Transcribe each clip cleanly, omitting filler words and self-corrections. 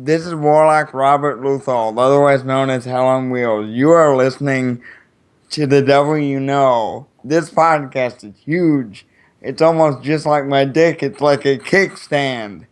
This is Warlock Robert Luthold, otherwise known as Hell on Wheels. You are listening to The Devil You Know. This podcast is huge. It's almost just like my dick. It's like a kickstand.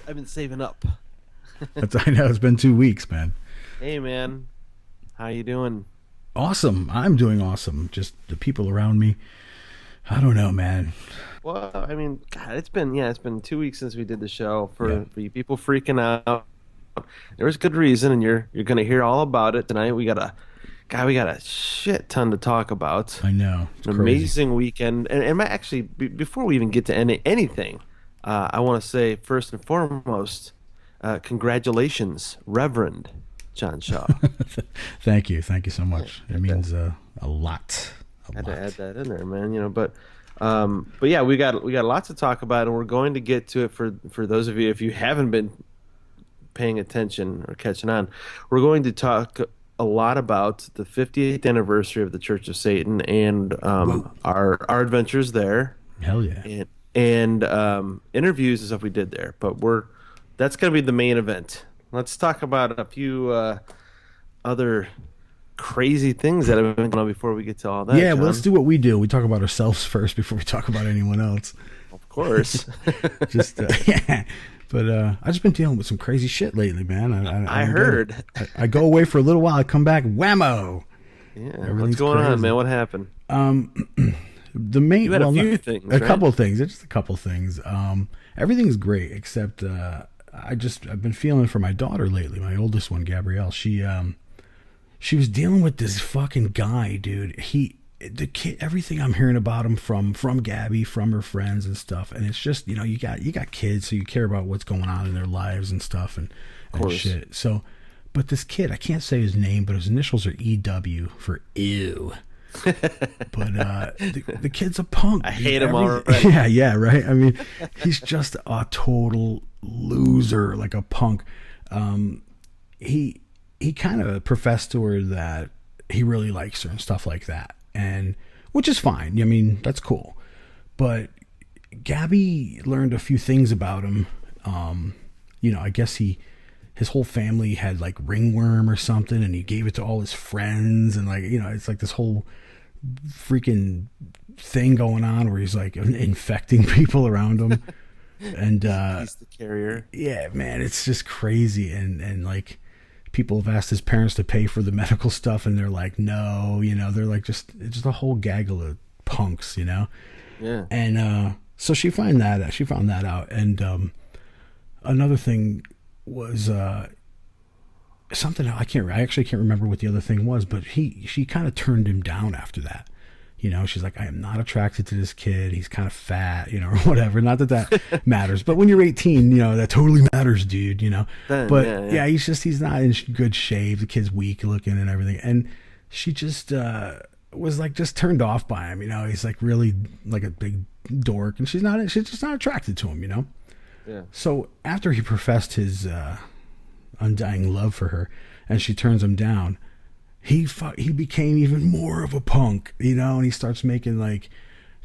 I've been saving up. I know, it's been 2 weeks, man. Hey, man. How you doing? Awesome. I'm doing awesome. Just the people around me. I don't know, man. Well, I mean, God, it's been 2 weeks since we did the show. For you people freaking out, there was good reason, and you're gonna hear all about it tonight. We got a shit ton to talk about. I know. It's an crazy. Amazing weekend, and actually, before we even get to anything. I want to say, first and foremost, congratulations, Reverend John Shaw. Thank you so much. It means a lot. Had to add that in there, man. But yeah, we got lots to talk about, and we're going to get to it for those of you if you haven't been paying attention or catching on. We're going to talk a lot about the 58th anniversary of the Church of Satan and our adventures there. Hell yeah. And interviews and stuff we did there, but that's going to be the main event. Let's talk about a few other crazy things that have been going on before we get to all that. Yeah, John. well, let's do what we do. We talk about ourselves first before we talk about anyone else. Of course. Yeah. But I've just been dealing with some crazy shit lately, man. I heard. I go away for a little while. I come back, whammo. Yeah. What's going on, man? What happened? You had a few things, a right? couple things. It's just a couple things. Everything's great except I've been feeling for my daughter lately. My oldest one, Gabrielle. She was dealing with this fucking guy, dude. The kid. Everything I'm hearing about him from Gabby, from her friends and stuff. And it's just you got kids, so you care about what's going on in their lives and stuff and shit. So, but this kid, I can't say his name, but his initials are EW for ew. But the kid's a punk. I hate him already. Yeah, right. I mean, he's just a total loser, like a punk. He kind of professed to her that he really likes her and stuff like that, and which is fine. I mean, that's cool. But Gabby learned a few things about him. I guess his whole family had like ringworm or something, and he gave it to all his friends, and it's like this whole freaking thing going on where he's like infecting people around him. And he's the carrier. Yeah, man, it's just crazy. And like people have asked his parents to pay for the medical stuff, and they're like, no, they're like it's just a whole gaggle of punks, Yeah. And so she found that out. And another thing was something I actually can't remember what the other thing was, but she kind of turned him down after that. She's like, I am not attracted to this kid. He's kind of fat, or whatever. Not that matters, but when you're 18, that totally matters, dude. But yeah, he's not in good shape. The kid's weak looking and everything, and she just was like just turned off by him. He's like really like a big dork, and she's just not attracted to him. Yeah. So after he professed his undying love for her, and she turns him down, he became even more of a punk, and he starts making like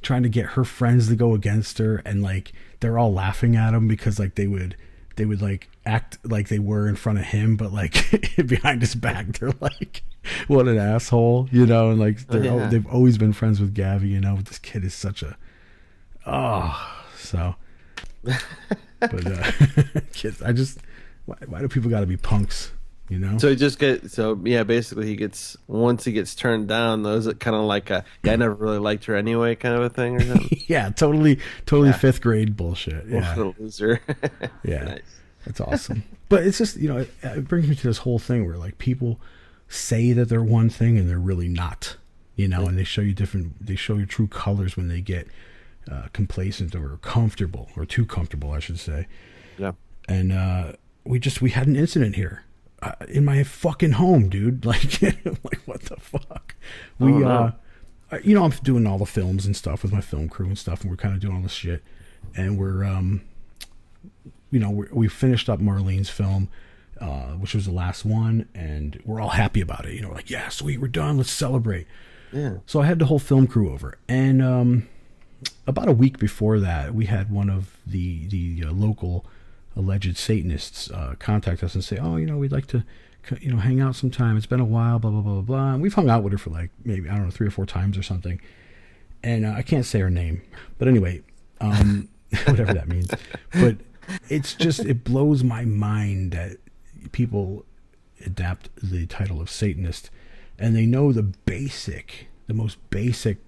trying to get her friends to go against her, and like they're all laughing at him because like they would like act like they were in front of him, but like behind his back they're like, what an asshole, and like they've always been friends with Gabby, but this kid is such a so but kids, why do people got to be punks? So basically once he gets turned down, though, is it kind of like I never really liked her anyway kind of a thing or something? Yeah, totally fifth grade bullshit. Yeah. What a loser. Yeah. Nice. That's awesome. But it's just, it brings me to this whole thing where like people say that they're one thing and they're really not, and they show your true colors when they get complacent or comfortable, or too comfortable, I should say. Yeah. And we had an incident here in my fucking home, dude. Like, I'm like, what the fuck? We, you know, I'm doing all the films and stuff with my film crew and stuff, and we're kind of doing all this shit. And we're, you know, we finished up Marlene's film, which was the last one, and we're all happy about it. You know, we're like, yeah, sweet, we're done. Let's celebrate. Yeah. So I had the whole film crew over, and about a week before that, we had one of the local alleged Satanists contact us and say, oh, you know, we'd like to, you know, hang out sometime. It's been a while, blah, blah, blah, blah, blah. And we've hung out with her for like maybe, I don't know, 3 or 4 times or something. And I can't say her name. But anyway, whatever that means. But it's just, it blows my mind that people adapt the title of Satanist and they know the most basic,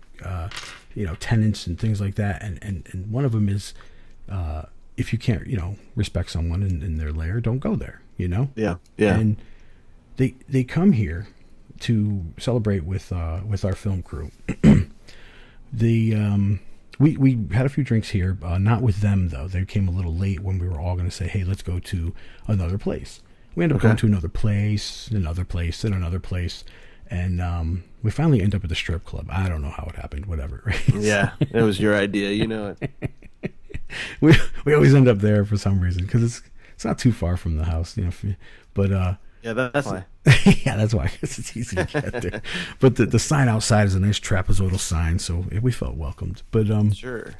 you know, tenets and things like that. And one of them is, if you can't, you know, respect someone in their lair, don't go there, you know? Yeah. Yeah. And they come here to celebrate with our film crew. We had a few drinks here, not with them though. They came a little late when we were all going to say, hey, let's go to another place. We ended up going to another place, and another place. And we finally end up at the strip club. I don't know how it happened, whatever. Right? Yeah, it was your idea, you know it. we always end up there for some reason because it's not too far from the house, you know. But yeah, that's why. Yeah, that's why. It's easy to get there. But the sign outside is a nice trapezoidal sign, so we felt welcomed. But sure.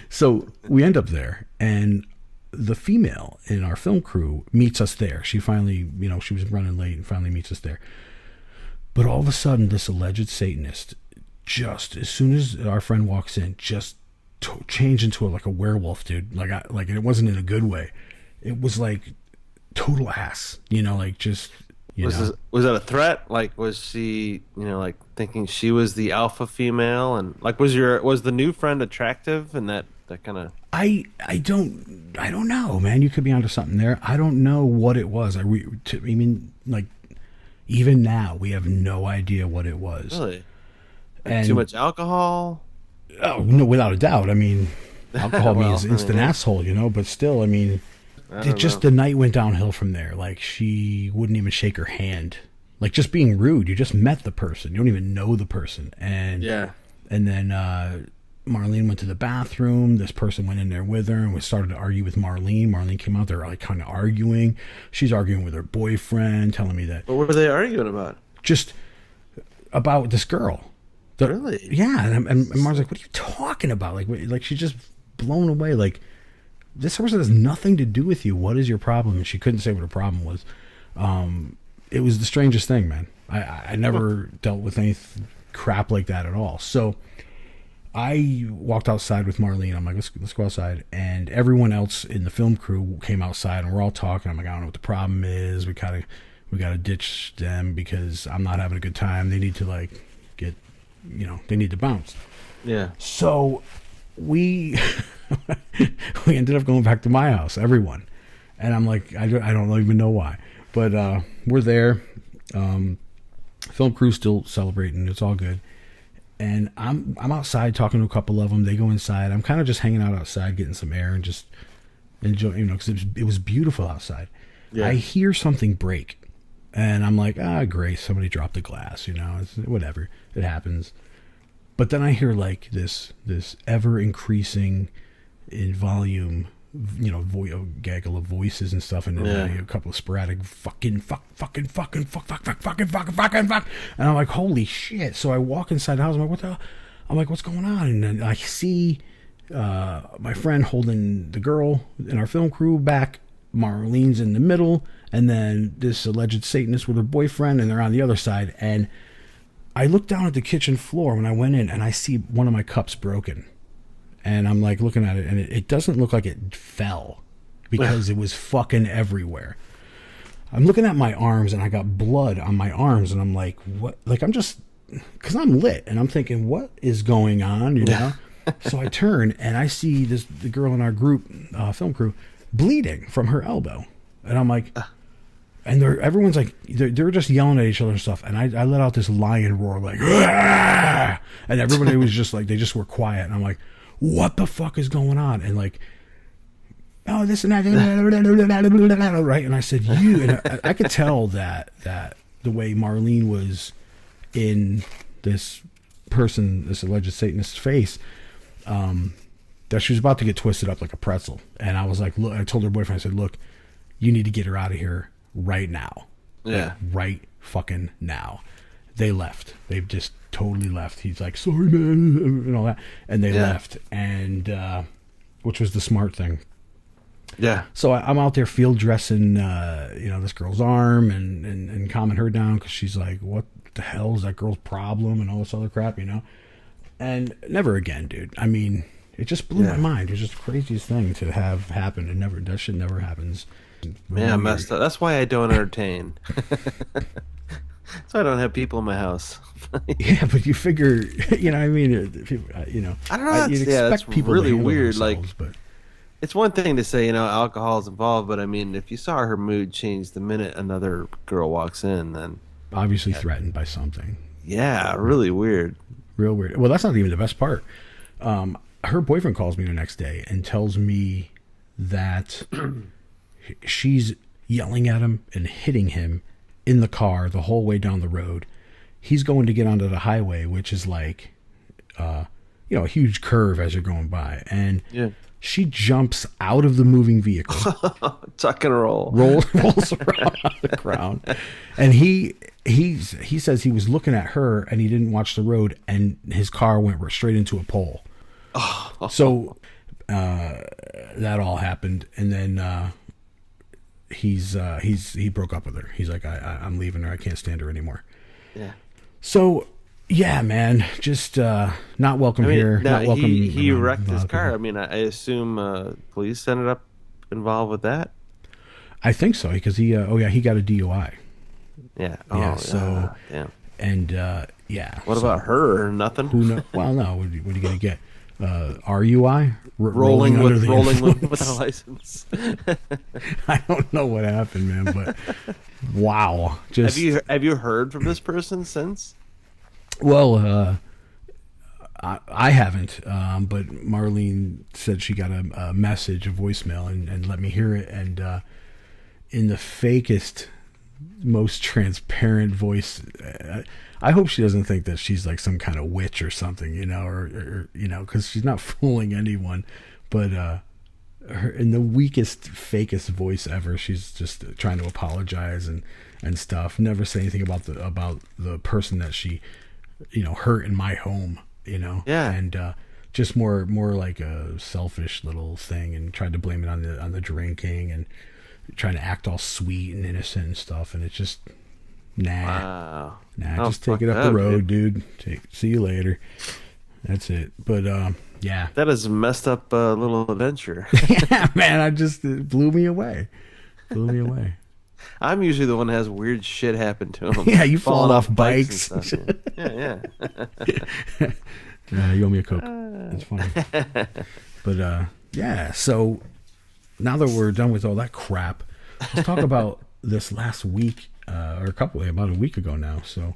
So we end up there, and the female in our film crew meets us there. She finally, you know, she was running late and finally meets us there. But all of a sudden, this alleged Satanist, just as soon as our friend walks in, just changed into like a werewolf, dude. Like it wasn't in a good way. It was like total ass, you know, like just, you know. Was that a threat? Like, was she, you know, like thinking she was the alpha female, and like was the new friend attractive, and that kind of. I don't know, man. You could be onto something there. I don't know what it was. I mean, like, even now we have no idea what it was. Really? And too much alcohol? Oh no, without a doubt. I mean, alcohol means instant asshole, you know. But still, I mean, the night went downhill from there. Like, she wouldn't even shake her hand. Like, just being rude. You just met the person. You don't even know the person. And yeah. And then Marlene went to the bathroom. This person went in there with her, and we started to argue with Marlene. Marlene came out there like kind of arguing. She's arguing with her boyfriend, telling me that. What were they arguing about? Just about this girl. Really? Yeah. And Mar's like, what are you talking about? Like she's just blown away. Like, this person has nothing to do with you. What is your problem? And she couldn't say what her problem was. It was the strangest thing, man. I never dealt with any crap like that at all. So I walked outside with Marlene. I'm like, let's go outside. And everyone else in the film crew came outside, and we're all talking. I'm like, I don't know what the problem is. We gotta ditch them because I'm not having a good time. They need to like get, you know, they need to bounce. Yeah. So we ended up going back to my house, everyone. And I'm like, I don't even know why. But we're there. Film crew still celebrating. It's all good. And I'm outside talking to a couple of them. They go inside. I'm kind of just hanging out outside, getting some air and just enjoying, you know, because it was beautiful outside. Yeah. I hear something break. And I'm like, great, somebody dropped a glass, you know, it's whatever, it happens. But then I hear like this ever increasing in volume, you know, gaggle of voices and stuff, and then a couple of sporadic fuck. And I'm like, holy shit. So I walk inside the house. I'm like, what the hell? I'm like, what's going on? And then I see my friend holding the girl in our film crew back. Marlene's in the middle, and then this alleged Satanist with her boyfriend, and they're on the other side. And I look down at the kitchen floor when I went in, and I see one of my cups broken. And I'm like looking at it, and it doesn't look like it fell because it was fucking everywhere. I'm looking at my arms, and I got blood on my arms, and I'm like, what? Like, I'm just, because I'm lit, and I'm thinking, what is going on, you know? So I turn, and I see the girl in our group, film crew, bleeding from her elbow. And I'm like, and everyone's like, they're just yelling at each other and stuff. And I let out this lion roar, like, Aah! And everybody was just like, they just were quiet. And I'm like, what the fuck is going on? And like, oh, this and that, right? And I said, you, and I could tell that the way Marlene was in this alleged Satanist's face, that she was about to get twisted up like a pretzel. And I was like, look, I told her boyfriend, I said, look, you need to get her out of here right now. Yeah. Like, right fucking now. They left. They've just totally left. He's like, sorry, man, and all that. And they left. And, which was the smart thing. Yeah. So I'm out there field dressing, this girl's arm and calming her down because she's like, what the hell is that girl's problem and all this other crap, And never again, dude. I mean, it just blew my mind. It was just the craziest thing to have happen. That shit never happens. Man, I messed up. That's why I don't entertain. So I don't have people in my house. Yeah, but you figure, I don't know. You'd expect people really to handle weird. themselves, but It's one thing to say, alcohol's involved, but I mean, if you saw her mood change the minute another girl walks in, then obviously threatened by something. Yeah, really weird. Real weird. Well, that's not even the best part. Her boyfriend calls me the next day and tells me that she's yelling at him and hitting him in the car the whole way down the road. He's going to get onto the highway, which is like, a huge curve as you're going by. And she jumps out of the moving vehicle. Tuck and roll. Rolls around on the ground. And he says he was looking at her and he didn't watch the road and his car went straight into a pole. Oh. So that all happened. And then he broke up with her. He's like, I'm leaving her. I can't stand her anymore. Yeah. So yeah, man, just not welcome here. Not welcome. He wrecked his car. I mean, I assume police ended up involved with that. I think so because he got a DUI. Yeah. Yeah. So damn. And What about her? Nothing. Who knows? Well, no. What are you gonna get? RUI? Rolling with a license. I don't know what happened, man, but wow. Just have you heard from this person since? Well, I haven't, but Marlene said she got a message, a voicemail, and let me hear it. And in the fakest, most transparent voice, I hope she doesn't think that she's like some kind of witch or something, or because she's not fooling anyone. But her, in the weakest, fakest voice ever, she's just trying to apologize and stuff. Never say anything about the person that she hurt in my home, Yeah. And just more like a selfish little thing, and tried to blame it on the drinking and trying to act all sweet and innocent and stuff, and it's just just take it up the road, dude. See you later. That's it. But yeah, that is a messed up little adventure. Yeah, man, it blew me away. I'm usually the one that has weird shit happen to him. Yeah, you fall off bikes. And stuff, yeah. Yeah, you owe me a Coke. That's funny. But yeah, so now that we're done with all that crap, let's talk about this last week, or about a week ago now. So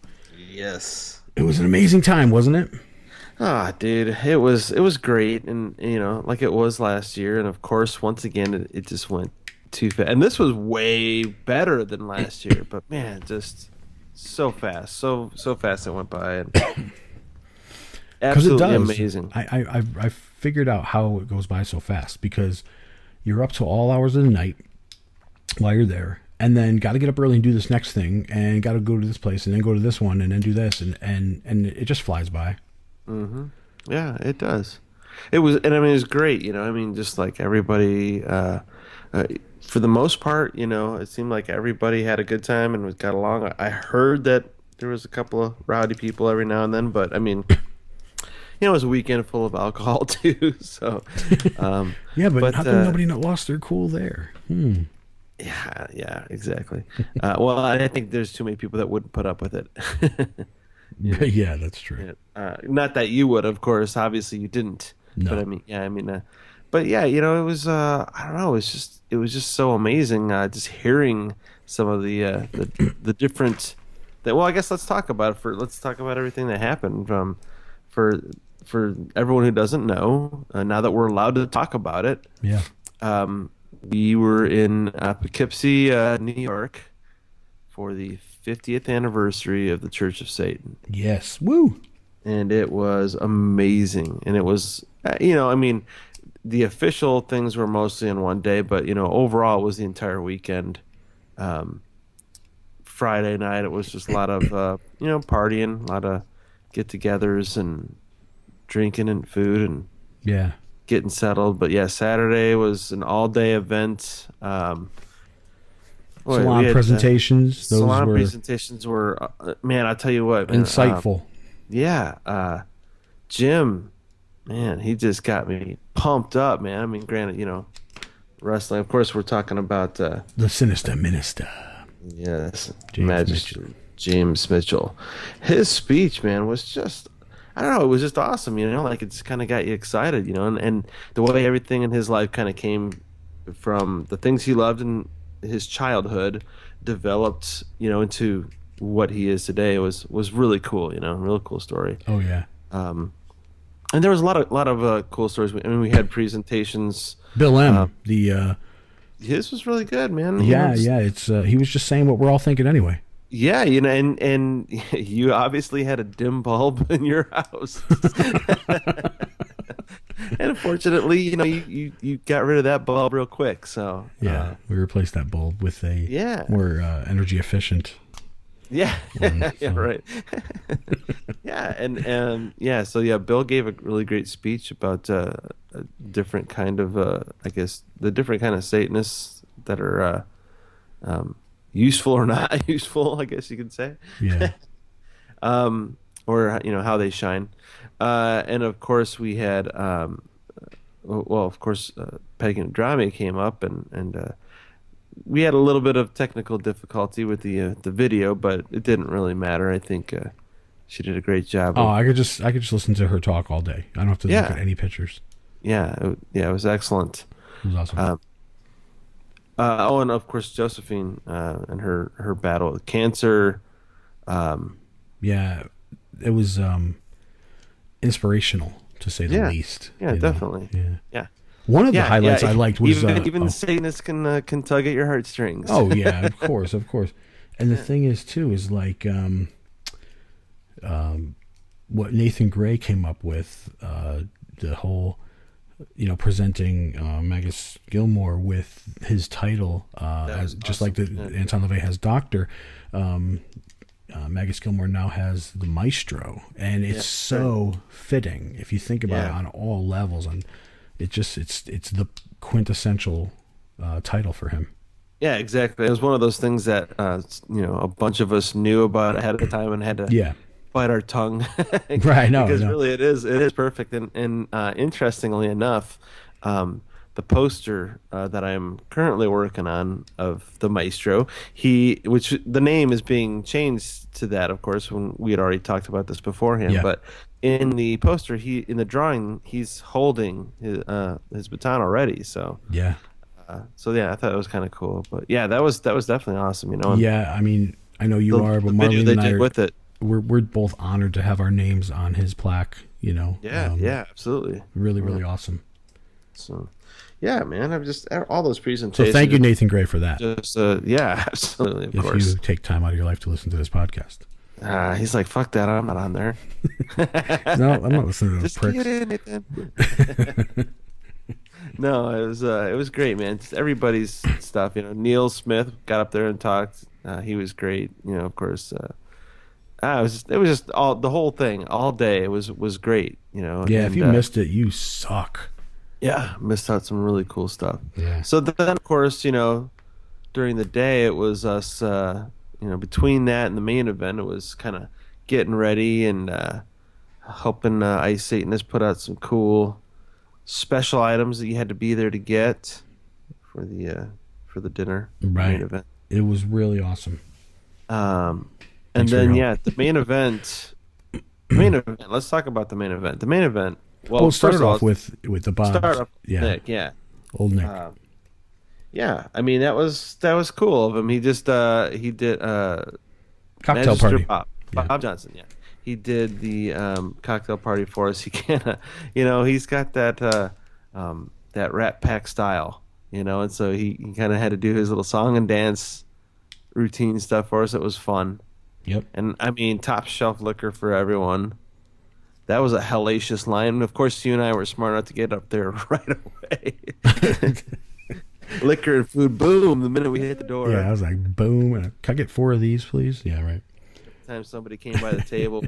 yes, it was an amazing time, wasn't it? Ah, dude, it was great, and like it was last year, and of course, once again, it just went too fast. And this was way better than last year, but man, just so fast, so fast it went by, and absolutely amazing. I figured out how it goes by so fast because you're up to all hours of the night while you're there, and then got to get up early and do this next thing, and got to go to this place, and then go to this one, and then do this, and it just flies by. Mm-hmm. Yeah, it does. It was, and I mean, it was great. Just like everybody, for the most part, it seemed like everybody had a good time and got along. I heard that there was a couple of rowdy people every now and then, but I mean, it was a weekend full of alcohol too. So, yeah, but how come nobody lost their cool there? Yeah, exactly. Well, I think there's too many people that wouldn't put up with it. Yeah, that's true. Not that you would, of course. Obviously, you didn't. No. But but yeah, it was. I don't know. It was just so amazing. Just hearing some of the different. Well, I guess let's talk about it. Let's talk about everything that happened. For everyone who doesn't know, now that we're allowed to talk about it. Yeah. we were in Poughkeepsie, New York, for the 50th anniversary of the Church of Satan. Yes. Woo. And it was amazing. And it was, I mean, the official things were mostly in one day, but, overall it was the entire weekend. Friday night, it was just a lot of, partying, a lot of get-togethers and drinking and food and Yeah. getting settled. But yeah, Saturday was an all-day event. Salon presentations. Those salon were presentations were, man, I'll tell you what, man, insightful. Jim, man, he just got me pumped up, man. I mean, granted, wrestling. Of course, we're talking about the Sinister Minister. Yes, James Mitchell. His speech, man, was just, I don't know, it was just awesome, like it just kind of got you excited, and the way everything in his life kind of came from the things he loved in his childhood developed, into what he is today was really cool, real cool story. Oh yeah. And there was a lot of cool stories. I mean, we had presentations. Bill M. His was really good, man. Yeah. It's he was just saying what we're all thinking anyway. Yeah, and you obviously had a dim bulb in your house. And unfortunately, you got rid of that bulb real quick. So yeah, we replaced that bulb with a more energy efficient. Yeah, one, yeah, right. Yeah, and yeah, so yeah, Bill gave a really great speech about a different kind of, I guess, the different kind of Satanists that are useful or not useful, I guess you could say. Yeah. Or how they shine, and of course we had, Pagan Drame came up and. We had a little bit of technical difficulty with the video, but it didn't really matter. I think she did a great job. I could just listen to her talk all day. I don't have to look at any pictures. Yeah, it was excellent. It was awesome. And of course Josephine and her battle with cancer. Yeah, it was inspirational to say the least. Yeah, definitely. Yeah. One of the highlights I liked was even Satanists can tug at your heartstrings. Oh yeah, of course. And the thing is too is like what Nathan Gray came up with, the whole presenting Magus Gilmore with his title as just like Anton LaVey has Doctor. Magus Gilmore now has the Maestro, and it's so fitting if you think about it on all levels, and it's the quintessential title for him. Yeah, exactly. It was one of those things that a bunch of us knew about ahead of time and had to bite our tongue. Right, no, because really it is perfect. And interestingly enough, the poster that I'm currently working on of the Maestro, which the name is being changed to that, of course, when we had already talked about this beforehand, but in the poster, in the drawing, he's holding his baton already. So yeah, I thought it was kind of cool. But yeah, that was definitely awesome. Yeah, I mean, I know you are, but Marlene and I with it. We're both honored to have our names on his plaque. Yeah, absolutely. Really, really awesome. So, yeah, man, I'm just all those presentations. So thank you, Nathan Gray, for that. Just absolutely, of course. If you take time out of your life to listen to this podcast. He's like, fuck that, I'm not on there. No, I'm not listening to those just pricks. Get in it, then. No, it was great, man. Just everybody's stuff. Neil Smith got up there and talked. He was great. Of course. It was just all the whole thing all day. It was great. Yeah, if you missed it, you suck. Yeah, missed out some really cool stuff. Yeah. So then, of course, during the day, it was us. Between that and the main event, it was kind of getting ready and helping Ice Satanists put out some cool special items that you had to be there to get for the dinner. Right. Main event. It was really awesome. And then the main event. Let's talk about the main event. The main event. Well, started off with the Bobs. Start off with Nick, yeah. Old Nick. I mean that was cool of him. He just he did cocktail party. Bob Johnson. Yeah, he did the cocktail party for us. He kind of, he's got that that Rat Pack style. And so he kind of had to do his little song and dance routine stuff for us. It was fun. Yep. And I mean, top shelf liquor for everyone. That was a hellacious line. And of course, you and I were smart enough to get up there right away. Liquor and food, boom, the minute we hit the door. Yeah, I was like, boom. Can I get 4 of these, please? Yeah, right. Time somebody came by the table,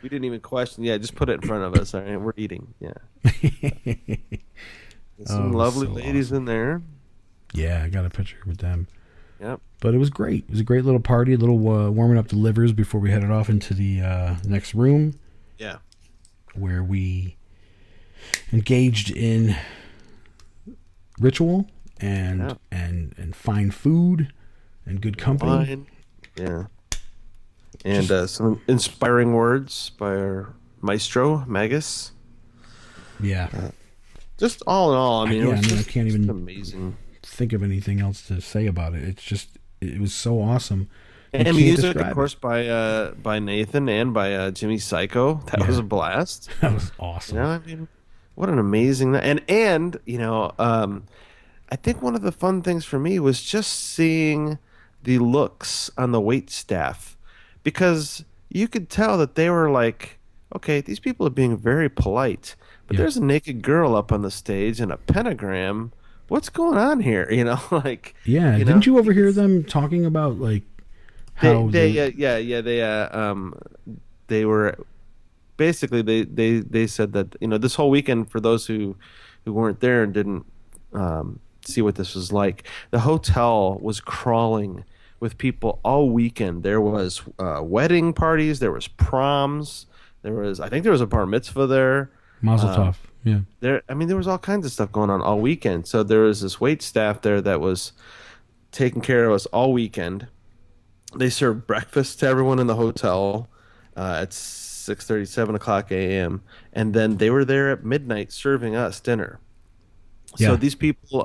we didn't even question. Yeah, just put it in front of us. All right, we're eating. Yeah. Some lovely ladies in there. Yeah, I got a picture with them. Yep. But it was great. It was a great little party, a little warming up the livers before we headed off into the next room. Yeah. Where we engaged in ritual and fine food and good company. Wine. Yeah. And some inspiring words by our maestro, Magus. Yeah. Just all in all, I mean, I can't even amazing. Think of anything else to say about it. It's just, it was so awesome. And music, of course, by Nathan and by Jimmy Psycho. That was a blast. That was awesome. I mean, what an amazing and I think one of the fun things for me was just seeing the looks on the wait staff, because you could tell that they were like, okay, these people are being very polite, but there's a naked girl up on the stage and a pentagram. What's going on here? Didn't you overhear them talking about like how they were basically they said that this whole weekend, for those who weren't there and didn't see what this was like, the hotel was crawling with people all weekend. There was wedding parties, there was proms, I think there was a bar mitzvah there. Mazel tov. Yeah. There was all kinds of stuff going on all weekend. So there was this wait staff there that was taking care of us all weekend. They served breakfast to everyone in the hotel at 6:30, 7 o'clock a.m. And then they were there at midnight serving us dinner. Yeah. So these people,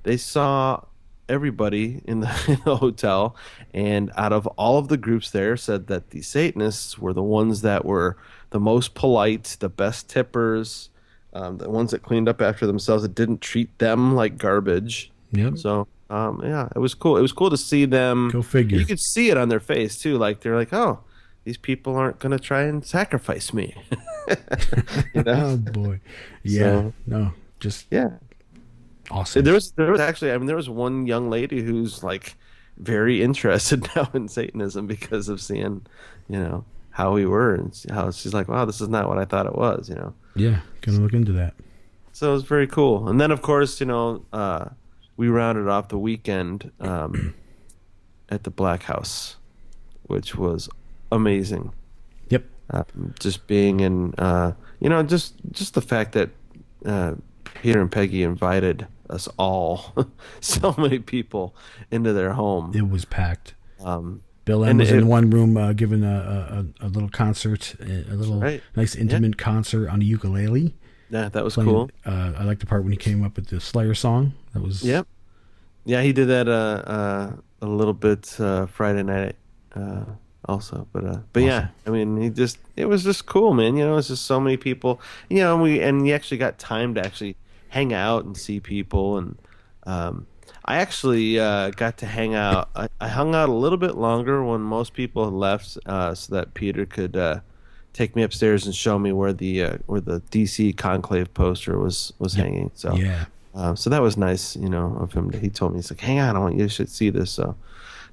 they saw everybody in the hotel, and out of all of the groups there, said that the Satanists were the ones that were the most polite, the best tippers, the ones that cleaned up after themselves, that didn't treat them like garbage. Yep. So, it was cool. It was cool to see them. Go figure. You could see it on their face too. Like they're like, oh, these people aren't going to try and sacrifice me. Oh boy. Yeah. Awesome. There was actually, there was one young lady who's like very interested now in Satanism because of seeing, how we were, and how she's like, wow, this is not what I thought it was, Yeah, gonna look into that. So it was very cool. And then of course, we rounded off the weekend at the Black House, which was amazing. Yep. Just being in, just the fact that Peter and Peggy invited us all, so many people, into their home. It was packed. Bill M was in one room giving a little concert, a little nice intimate concert on a ukulele. Yeah, that was playing, cool. I liked the part when he came up with the Slayer song. That was Yeah, he did that a little bit Friday night also, but awesome. Yeah, it was just cool, man. It was just so many people. We actually got time to actually hang out and see people, and I actually got to hang out. I hung out a little bit longer when most people had left, so that Peter could take me upstairs and show me where the DC conclave poster was hanging. So yeah. So that was nice, of him. He told me, he's like, hang on, you should see this. So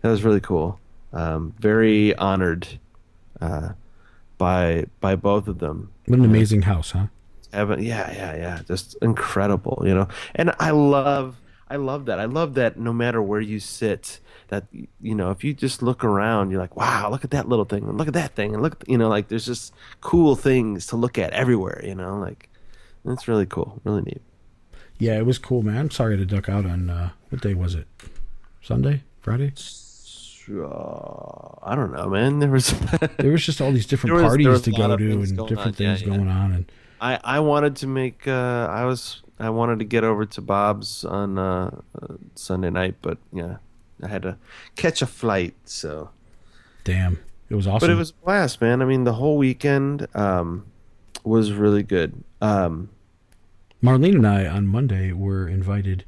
that was really cool. Very honored by both of them. What an amazing house, huh? Yeah. Just incredible, And I love that. I love that no matter where you sit, that, if you just look around, you're like, wow, look at that little thing, and look at that thing, and look, like there's just cool things to look at everywhere, like it's really cool, really neat. Yeah, it was cool, man. I'm sorry to duck out on, what day was it? Sunday? Friday? I don't know, man. There was just all these different parties to go to and different things going on. And I wanted to make, I wanted to get over to Bob's on Sunday night, but yeah, I had to catch a flight, so. Damn, it was awesome. But it was a blast, man. The whole weekend was really good. Marlene and I on Monday were invited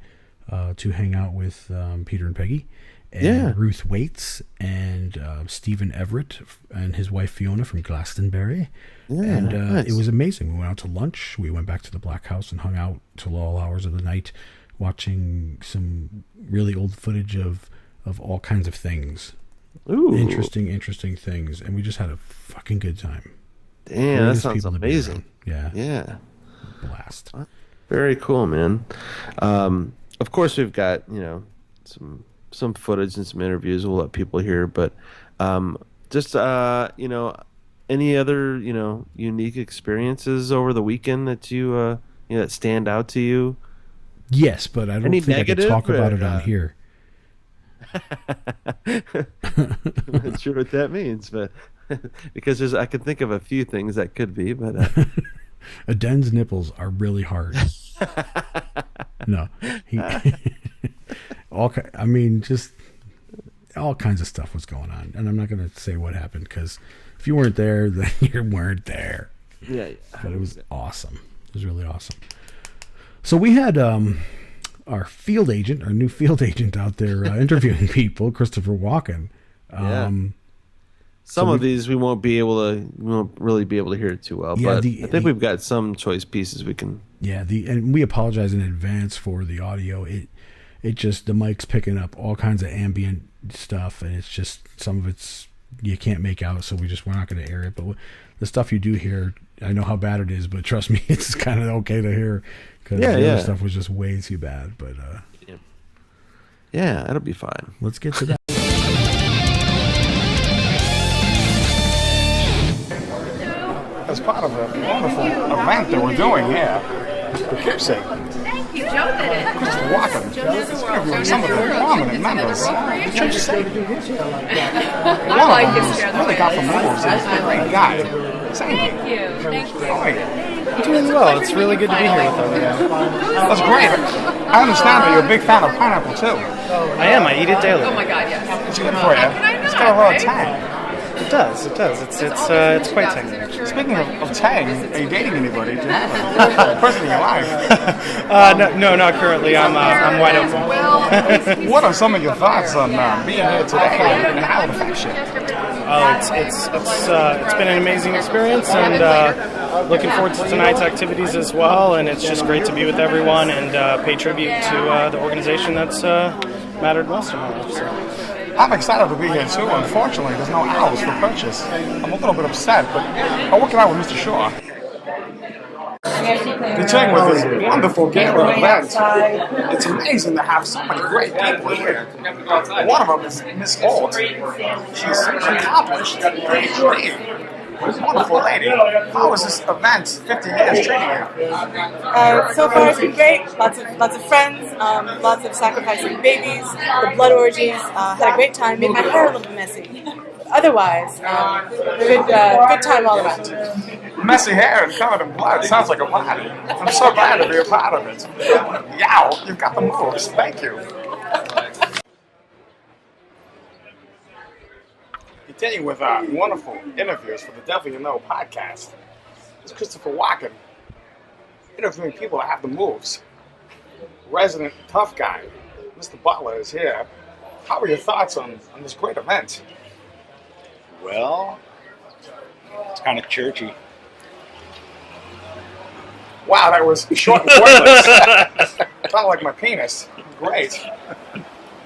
to hang out with Peter and Peggy, and Ruth Waits, and Stephen Everett and his wife Fiona from Glastonbury. And nice. It was amazing. We went out to lunch. We went back to the Black House and hung out till all hours of the night, watching some really old footage of all kinds of things. Ooh. Interesting things. And we just had a fucking good time. Damn, that sounds amazing. Yeah. Blast. Very cool, man. Of course, we've got, some footage and some interviews we'll let people hear, but just, any other, unique experiences over the weekend that you, that stand out to you? Yes, but I don't think I can talk about it on here. I'm not sure what that means, but because I can think of a few things that could be, but Aden's nipples are really hard. No, just all kinds of stuff was going on, and I'm not going to say what happened because if you weren't there, then you weren't there. Yeah. But it was awesome. It was really awesome. So we had our new field agent out there interviewing people, Christopher Walken. Some of these we won't really be able to hear it too well, but I think we've got some choice pieces we can. Yeah, and we apologize in advance for the audio. It just, the mic's picking up all kinds of ambient stuff, and it's just some of it's you can't make out, so we're not going to air it. But the stuff you do hear, I know how bad it is, but trust me, it's kind of okay to hear because the other stuff was just way too bad. But yeah, that'll be fine. Let's get to that. As part of a wonderful event that we're doing here, the keepsake. Thank you, Joe did it. Christopher Walken is interviewing some of the prominent members of the church state. I like this guy. Really got the moves. He's a great guy. Thank you. Thank you. How are you? Doing well. It's really good to be here with everyone. That's great. I understand that you're a big fan of pineapple too. I am. I eat it daily. Oh my God, yes. It's good for you. It's got a lot of tang. It does. It's quite tangy. Speaking of tang, are you dating anybody? Do you have a person in your life? No, not currently. I'm wide open. What are some of your thoughts on being here today and how it affects you? It's been an amazing experience, and looking forward to tonight's activities as well. And it's just great to be with everyone and pay tribute to the organization that's mattered most in my life. So. I'm excited to be here too. Unfortunately, there's no owls for purchase. I'm a little bit upset, but I'll work it out with Mr. Shaw. Continuing with this wonderful gala event, it's amazing to have so many great people here. One of them is Miss Holt. She's accomplished PhD. Wonderful lady. How is this event 50 years treating you? So far it's been great. Lots of friends, lots of sacrificing babies, the blood orgies. Had a great time. Made my hair a little bit messy. Otherwise, good time all around. Messy hair and covered in blood. Sounds like a party. I'm so glad to be a part of it. Yow, you've got the moves. Thank you. Continue with wonderful interviews for the Devil You Know podcast. It's Christopher Walken interviewing people that have the moves. Resident tough guy, Mr. Butler, is here. How are your thoughts on this great event? Well, it's kind of churchy. Wow, that was short and pointless. Sounded like my penis. Great.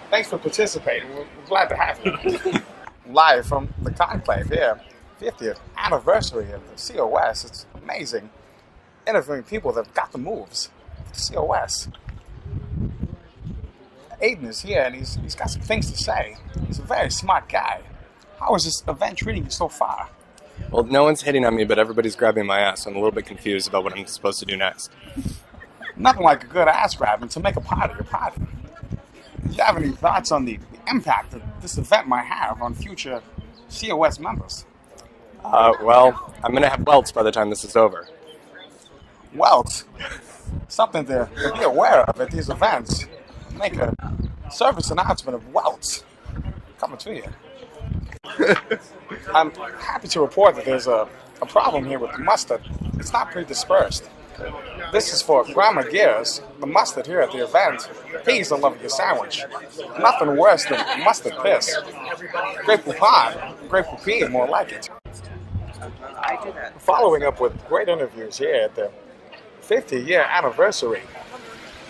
Thanks for participating. We're glad to have you. Live from the conclave here, 50th anniversary of the COS. It's amazing. Interviewing people that have got the moves. The COS. Aiden is here and he's got some things to say. He's a very smart guy. How is this event treating you so far? Well, no one's hitting on me, but everybody's grabbing my ass, so I'm a little bit confused about what I'm supposed to do next. Nothing like a good ass grabbing to make a party a party. Do you have any thoughts on the impact that this event might have on future COS members? Well, I'm going to have welts by the time this is over. Welts? Something to be aware of at these events. Make a service announcement of welts coming to you. I'm happy to report that there's a problem here with the mustard. It's not pretty dispersed. This is for Grandma Gears, the mustard here at the event. He's the love of your sandwich. Nothing worse than mustard piss. Grape poupon, grape poupée, more like it. Following up with great interviews here at the 50-year anniversary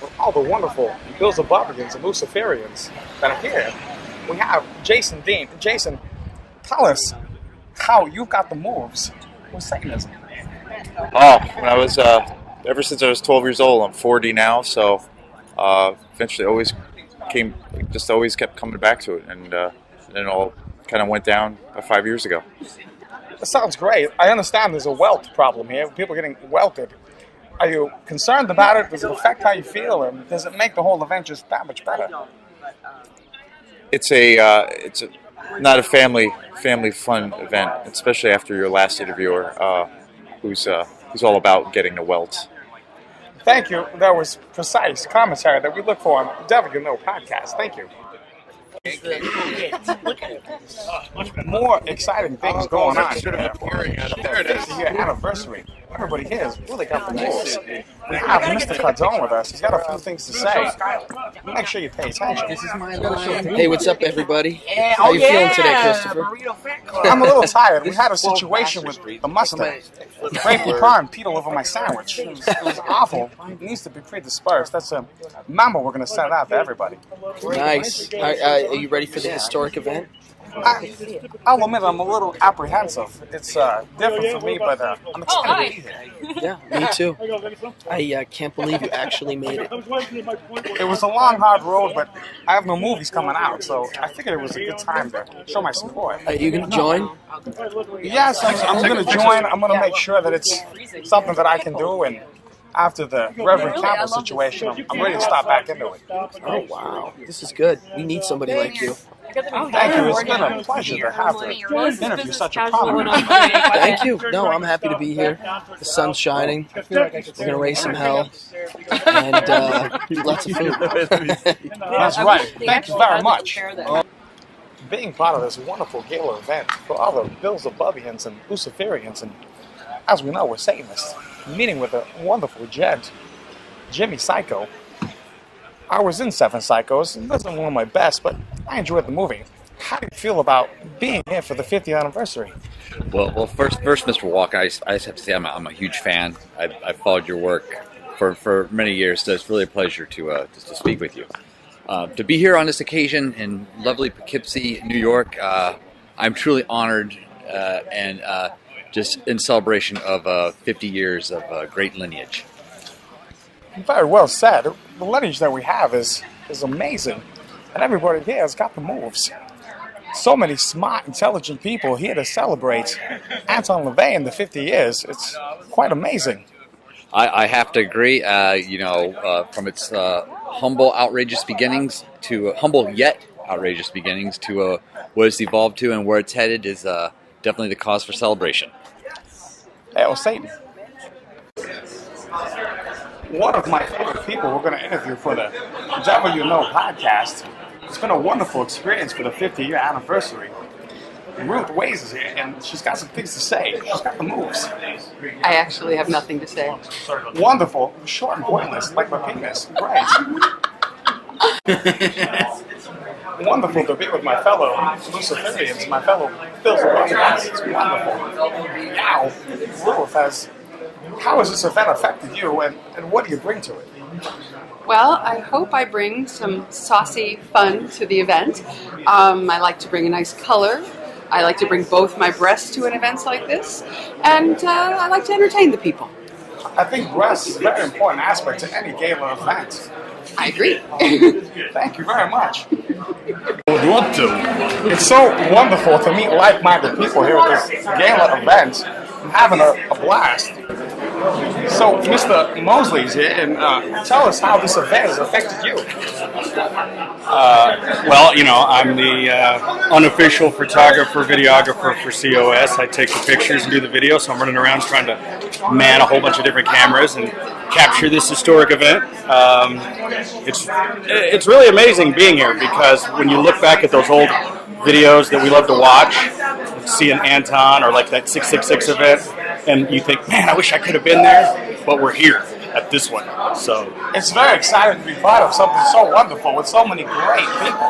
of all the wonderful Beelzebubians and Luciferians that are here, we have Jason Dean. Jason, tell us how you got the moves with Satanism. Oh, when I was, ever since I was 12 years old, I'm 40 now, so eventually always kept coming back to it, and then it all kind of went down about 5 years ago. That sounds great. I understand there's a welt problem here, people getting welted. Are you concerned about it? Does it affect how you feel, and does it make the whole event just that much better? It's not a family fun event, especially after your last interviewer, who's all about getting the welts. Thank you. That was precise commentary that we look for on WNO podcast. Thank you. More exciting things going on. There it is. The year anniversary. Everybody here has really got the moves. We have Mr. Cardone with us. He's got a few things to say. Make sure you pay attention. This is my Hey, what's up, everybody? How you feeling today, Christopher? I'm a little tired. We had a situation with the mustard. Grape poupon peed all over my sandwich. It was awful. It needs to be pre-dispersed. That's a memo we're going to send out to everybody. Nice. Are you ready for the historic event? I'll admit I'm a little apprehensive. It's different for me, but I'm excited to be here. Yeah, me too. I can't believe you actually made it. It was a long, hard road, but I have no movies coming out, so I figured it was a good time to show my support. Are you going to join? Yes, I'm going to join. I'm going to make sure that it's something that I can do, and after the Reverend Campbell situation, I'm ready to start back into it. Oh, wow. This is good. We need somebody like you. Thank you. It's been a pleasure to have to interview such a prominent. Thank you. No, I'm happy to be here. The sun's shining. We're going to raise some hell. And lots of food. That's right. Thank you very much. Being part of this wonderful gala event for all the Beelzebubians and Luciferians, and as we know, we're Satanists, meeting with a wonderful gent, Jimmy Psycho. I was in Seven Psychos. It wasn't one of my best, but I enjoyed the movie. How do you feel about being here for the 50th anniversary? Well, first, Mr. Walker, I just have to say I'm a huge fan. I've followed your work for many years, so it's really a pleasure to speak with you. To be here on this occasion in lovely Poughkeepsie, New York, I'm truly honored and just in celebration of 50 years of great lineage. Very well said. The lineage that we have is amazing, and everybody here has got the moves. So many smart, intelligent people here to celebrate Anton LaVey in the 50 years. It's quite amazing. I have to agree. From its humble, outrageous beginnings to humble yet outrageous beginnings to what it's evolved to and where it's headed is definitely the cause for celebration. Hail Satan. One of my favorite people we're going to interview for the WNO podcast. It's been a wonderful experience for the 50-year anniversary. Ruth Ways is here, and she's got some things to say. She's got the moves. I actually have nothing to say. Wonderful. Short and pointless, like my penis. Great. Wonderful to be with my fellow Luciferians, my fellow Beelzebubians. It's wonderful. Now, Ruth, how has this event affected you, and what do you bring to it? Well, I hope I bring some saucy fun to the event. I like to bring a nice color. I like to bring both my breasts to an event like this. And I like to entertain the people. I think breasts is a very important aspect to any gala event. I agree. Thank you very much. Want to. It's so wonderful to meet like-minded people here at this gala event and having a blast. So, Mr. Mosley's here, and tell us how this event has affected you. I'm the unofficial photographer, videographer for COS. I take the pictures and do the video, so I'm running around trying to man a whole bunch of different cameras and capture this historic event. It's really amazing being here because when you look back at those old videos that we love to watch, seeing Anton or like that 666 event, and you think, man, I wish I could have been there. but we're here at this one. So It's very exciting to be part of something so wonderful with so many great people.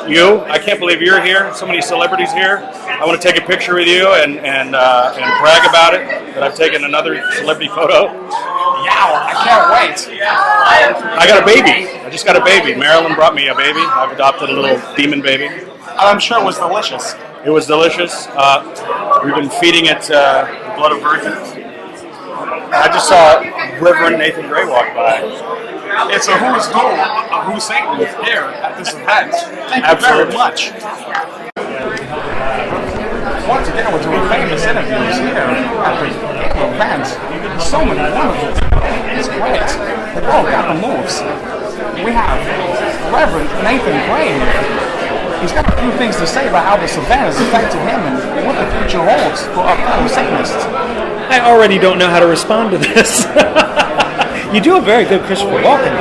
yeah, I can't believe you're here. So many celebrities here. I want to take a picture with you and brag about it, that I've taken another celebrity photo. Yeah, I can't wait. I got a baby. I just got a baby. Marilyn brought me a baby. I've adopted a little demon baby. I'm sure it was delicious. It was delicious. We've been feeding it blood of virgins. I just saw Reverend Nathan Gray walk by. It's a who's who of who's Satan here at this event. Thank you very much. Once again, we're doing famous interviews here at the event. So many wonderful people. It's great. They've all got the moves. We have Reverend Nathan Gray here. He's got a few things to say about how this event has affected him and what the future holds for our fellow Satanists. I already don't know how to respond to this. You do a very good Christopher Walken.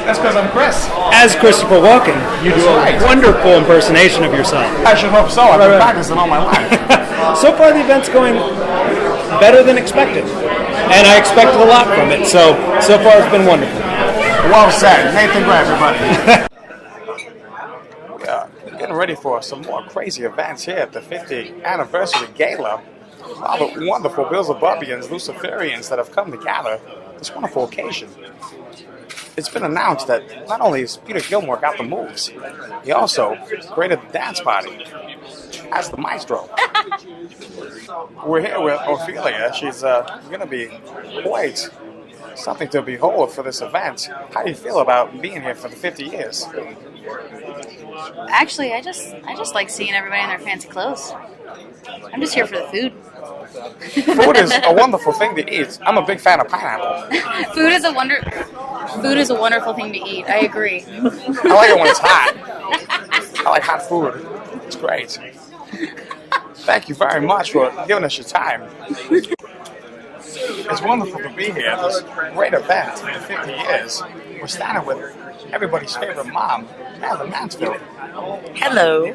That's because I'm Chris. As Christopher Walken, you do a wonderful impersonation of yourself. I should hope so. I've been practicing all my life. So far, the event's going better than expected. And I expected a lot from it. So far, it's been wonderful. Well said. Nathan Gray, everybody. Getting ready for some more crazy events here at the 50th anniversary gala. All the wonderful Beelzebubians, Luciferians that have come to gather this wonderful occasion. It's been announced that not only has Peter Gilmore got the moves, he also created the dance party as the maestro. We're here with Ophelia. She's going to be quite something to behold for this event. How do you feel about being here for the 50 years? Actually, I just like seeing everybody in their fancy clothes. I'm just here for the food. Food is a wonderful thing to eat. I'm a big fan of pineapple. Food is a wonderful thing to eat. I agree. I like it when it's hot. I like hot food. It's great. Thank you very much for giving us your time. It's wonderful to be here at this great event in 50 years. We're standing with everybody's favorite mom, Marilyn Mansfield. Hello.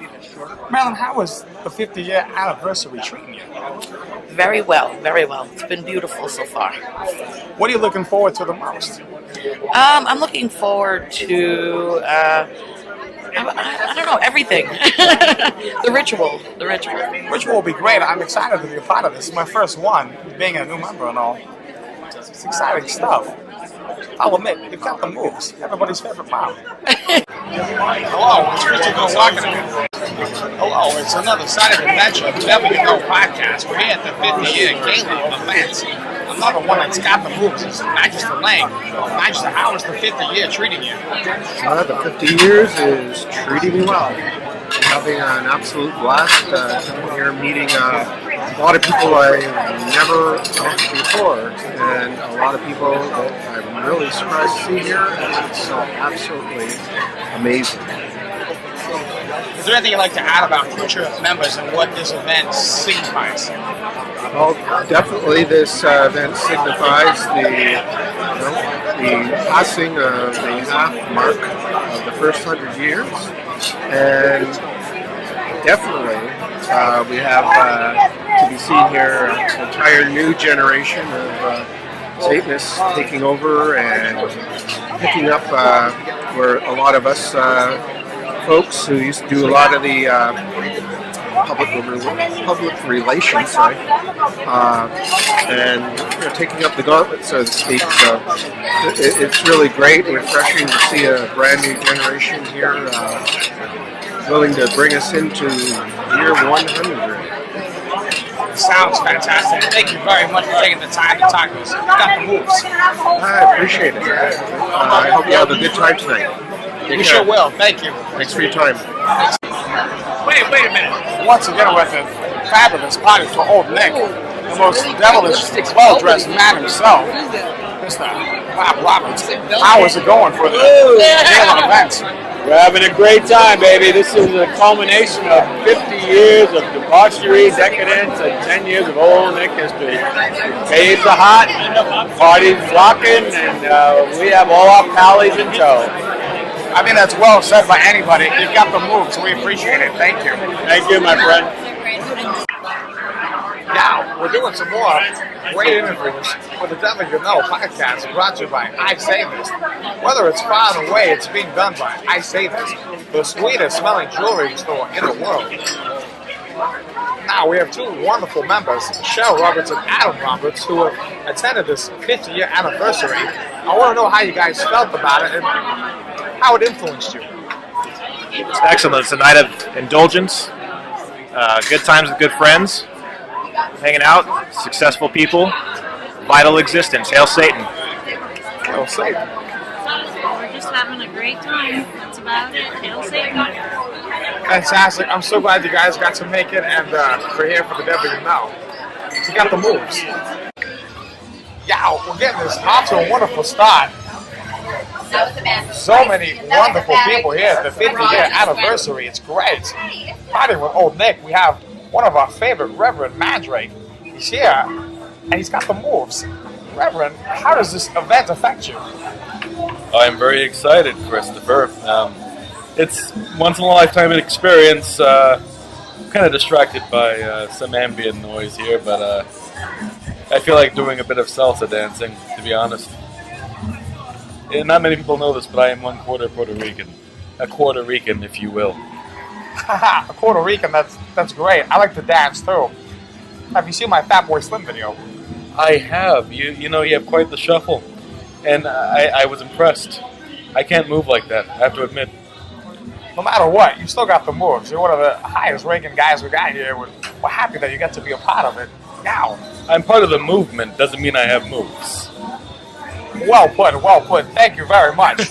Marilyn, how was the 50-year anniversary treating you? Very well, very well. It's been beautiful so far. What are you looking forward to the most? I'm looking forward to, I don't know, everything. The ritual. Ritual will be great. I'm excited to be a part of this. It's my first one, being a new member and all. It's exciting stuff. I'll admit, you've got the moves. Everybody's favorite mom. Hello, it's Christopher Walken. Hello, it's another Saturday adventure of the Devil You Know podcast. We're here at the 50-year gala of events. Another one that's got the moves. It's Magister Lang. Magister, how is the 50-year treating you? The 50 years is treating me well. I'm having an absolute blast coming here, meeting a lot of people I've never met before, and a lot of people that I'm really surprised to see here, and it's absolutely amazing. Is there anything you'd like to add about future members and what this event signifies? Well, definitely this event signifies the passing of the half mark of the first 100 years, and definitely we have to be seen here an entire new generation of Satanists taking over and picking up where a lot of us folks who used to do a lot of the public relations, and taking up the gauntlet, so to speak. So it's really great and refreshing to see a brand new generation here willing to bring us into year 100. Sounds fantastic. Thank you very much for taking the time to talk to us. You've got the moves. I appreciate it. I hope you have a good time tonight. We sure will. Thank you. Thanks for your time. Wait a minute. Once again, we're at the fabulous party for Old Nick, the most devilish, well-dressed man himself, Mr. Bob Roberts. How is it going for the gala event? We're having a great time, baby. This is a culmination of 50 years of debauchery, decadence, and 10 years of old Nick history. Caves are hot, parties rocking, and we have all our pallies in tow. I think that's well said by anybody. You've got the moves, so we appreciate it. Thank you. Thank you, my friend. Now, we're doing some more great interviews for the Devil You Know podcast brought to you by I Say This. Whether it's far and away, it's being done by I Say This, the sweetest smelling jewelry store in the world. Now, we have two wonderful members, Cheryl Roberts and Adam Roberts, who have attended this 50-year anniversary. I want to know how you guys felt about it and how it influenced you. It's excellent. It's a night of indulgence, good times with good friends, hanging out, successful people, vital existence. Hail Satan. Hail Satan. We're just having a great time. That's about it. Hail Satan. Fantastic. I'm so glad you guys got to make it, and we're here for the Devil You Know. You got the moves. Yeah, we're getting this off to a wonderful start. So many wonderful people here at the 50-year anniversary. It's great. Starting with Old Nick, we have one of our favorite, Reverend Mandrake. He's here, and he's got the moves. Reverend, how does this event affect you? I'm very excited, Christopher. It's once-in-a-lifetime experience. Kind of distracted by some ambient noise here, but I feel like doing a bit of salsa dancing, to be honest. And not many people know this, but I am 1/4 Puerto Rican. A Puerto Rican, if you will. A Puerto Rican, that's great. I like to dance, too. Have you seen my Fat Boy Slim video? I have. You know, you have quite the shuffle. And I was impressed. I can't move like that, I have to admit. No matter what, you still got the moves. You're one of the highest ranking guys we got here. We're happy that you got to be a part of it. Now, I'm part of the movement, doesn't mean I have moves. Well put, well put. Thank you very much.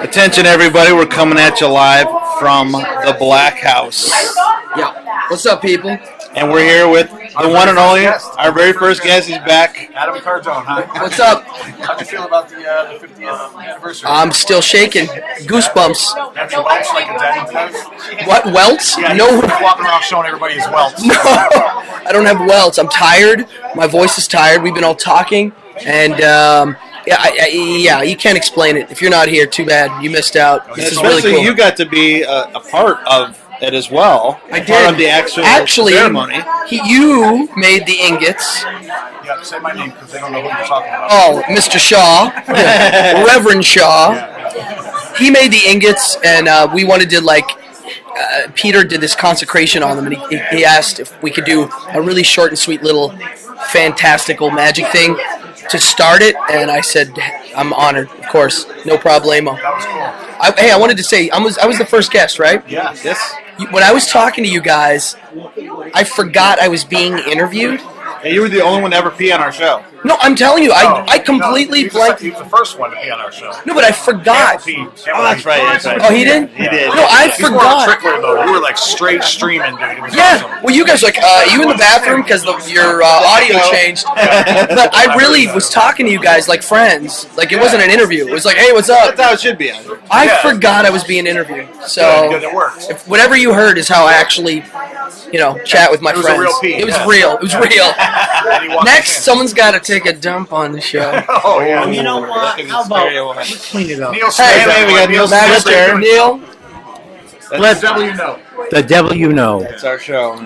Attention, everybody. We're coming at you live from the Black House. Yeah. What's up, people? And we're here with the one and only, our very first guest. He's back. Adam Cardone, hi. What's up? How'd you feel about the 50th anniversary? I'm still shaking. Goosebumps. Got your welts like a dad does? What, welts? Yeah, No. he's walking around showing everybody his welts. No, I don't have welts. I'm tired. My voice is tired. We've been all talking. And, yeah, you can't explain it. If you're not here, too bad. You missed out. This is really cool. You got to be a part of it as well. I did. Part of the actually ceremony. You made the ingots. Yeah, say my name because they don't know who you're talking about. Oh, Mr. Shaw. Reverend Shaw. He made the ingots, and we wanted to, Peter did this consecration on them, and he asked if we could do a really short and sweet little fantastical magic thing to start it, and I said, I'm honored, of course, no problemo. That was cool. Hey, I wanted to say, I was the first guest, right? Yeah. Yes. When I was talking to you guys, I forgot I was being interviewed. And you were the only one to ever pee on our show. No, I'm telling you, I completely blanked. He was the first one to be on our show. No, but I forgot. Oh, that's right. Oh, he did? He did. No, I He's more of a forgot. trickler, though. You were like straight streaming, dude. It was Yeah, awesome. well, you guys were like, you in the bathroom because your audio changed. But I really was talking to you guys like friends. Like, it wasn't an interview. It was like, hey, what's up? That's how it should be. I forgot I was being interviewed. So, Because it worked. if whatever you heard is how I actually, chat with my It was a friends. real pee, It was yeah. real. It was real. And he walked Next, someone's got to take a dump on the show. Oh, yeah. You know what? How about clean it up? Neil Hey, Smith. we got Neil Matt, Smith there. Neil, Let's devil you know. The devil you know. It's our show.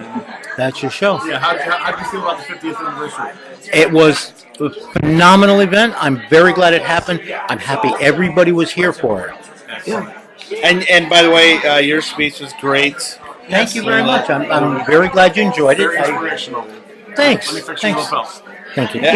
That's your show. Yeah, how'd you feel about the 50th anniversary? It was a phenomenal event. I'm very glad it happened. I'm happy everybody was here for it. And by the way, your speech was great. Thank you very much. I'm very glad you enjoyed it. Very inspirational. Thanks. Let me fix your Thanks. lapels. Thank you. you've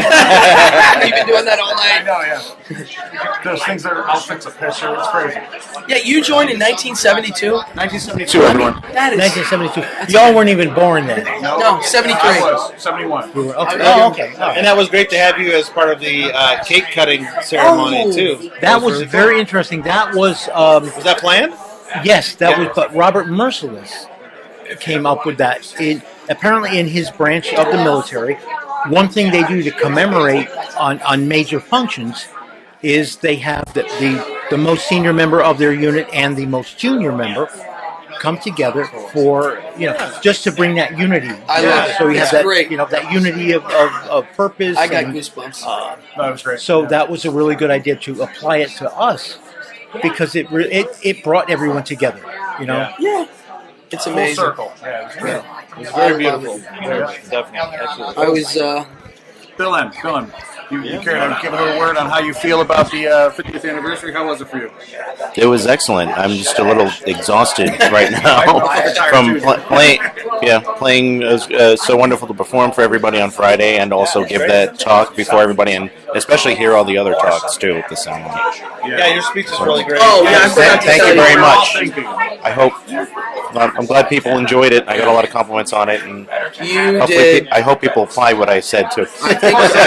been doing that all I night. know, yeah. Those things that are outfits of picture, it's crazy. Yeah, you joined in 1972. 1972, everyone. That is 1972. Y'all weren't even born then. No, 73. I was, 71. Okay. Okay. Oh, okay. All right. And that was great to have you as part of the cake cutting ceremony, too. That was very interesting. That was Was that planned? yes. That was. But Robert Merciless came up with that. Apparently, in his branch of the military, one thing they do to commemorate on major functions is they have the most senior member of their unit and the most junior member come together for just to bring that unity. I love it. So you have It's that great. that unity of purpose. I got and, goosebumps. That was great. So that was a really good idea to apply it to us because it brought everyone together. Yeah. It's Full amazing. circle. Yeah, it was great. It's very I love beautiful. Definitely. Absolutely. I was. Fill in. You care to give a little word on how you feel about the 50th anniversary? How was it for you? It was excellent. I'm just a little exhausted right now from playing. Yeah, playing. It was so wonderful to perform for everybody on Friday, and also give that talk before everybody, and especially hear all the other talks too at the ceremony. Yeah, your speech is really great. Oh, yeah, Thank you very much. I hope. I'm glad people enjoyed it. I got a lot of compliments on it, and You hopefully did. I hope people apply what I said to. I think so.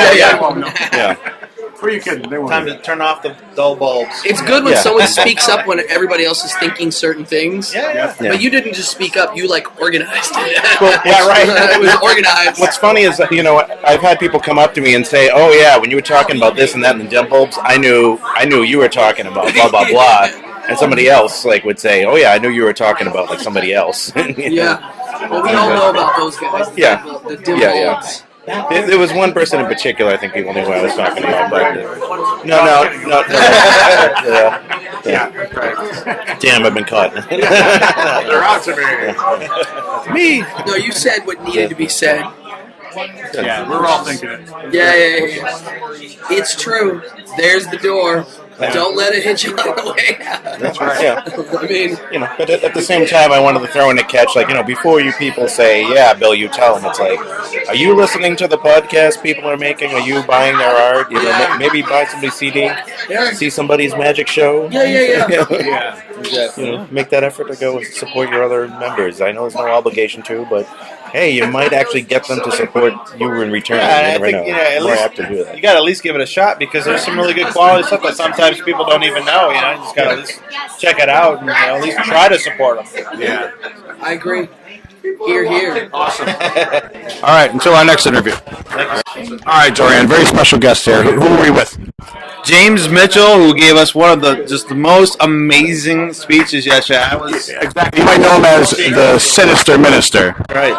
Yeah. Who are you kidding? Time to turn off the dull bulbs. It's good when someone speaks up when everybody else is thinking certain things. Yeah. But you didn't just speak up; you organized it. Yeah, right. It was organized. What's funny is that, I've had people come up to me and say, "Oh yeah, when you were talking about this and that and the jump bulbs, I knew you were talking about blah blah blah." And somebody else would say, "Oh yeah, I knew you were talking about somebody else." Yeah. Well, we all know about those guys. The dim bulbs. There was one person in particular I think people knew who I was talking about, but no. Damn, I've been caught. They're on to me. Me. No, you said what needed to be said. Yeah, we're all thinking it. Yeah. It's true. There's the door. Don't let it hit you on the way out. That's right. Yeah. I mean, but at the same time, I wanted to throw in a catch, before you people say, "Yeah, Bill, you tell them." It's are you listening to the podcast people are making? Are you buying their art? Maybe buy somebody's CD, see somebody's magic show. Yeah. Make that effort to go support your other members. I know there's no obligation to, but hey, you might actually get them to support you in return. Yeah, you never know. at More least apt to do that. you got to at least give it a shot because there's some really good quality stuff that sometimes people don't even know. You just got to at least check it out and at least try to support them. Yeah, I agree. Here. Awesome. All right, until our next interview. All right, Dorian, very special guest here. Who are we with? James Mitchell, who gave us one of the most amazing speeches yesterday. Exactly. You might know him as the Sinister Minister. Right.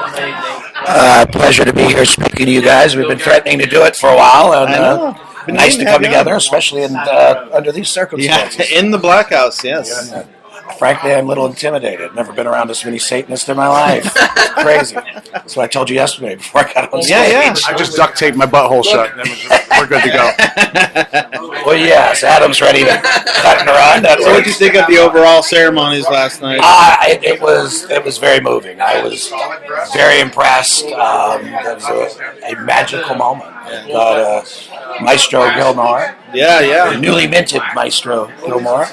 Pleasure to be here speaking to you guys. We've been threatening to do it for a while, and nice to come together, especially under these circumstances. Yeah, in the Black House, yes. Frankly, I'm a little intimidated. Never been around this many Satanists in my life. It's crazy. That's what I told you yesterday before I got on stage. Yeah. I just duct taped my butthole shut, and we're good to go. Well, yes, Adam's ready to cut and run. So what did you think of the overall ceremonies last night? It was very moving. I was very impressed. It was a magical moment. Maestro Gilmore. Yeah. Newly minted Maestro Gilmore.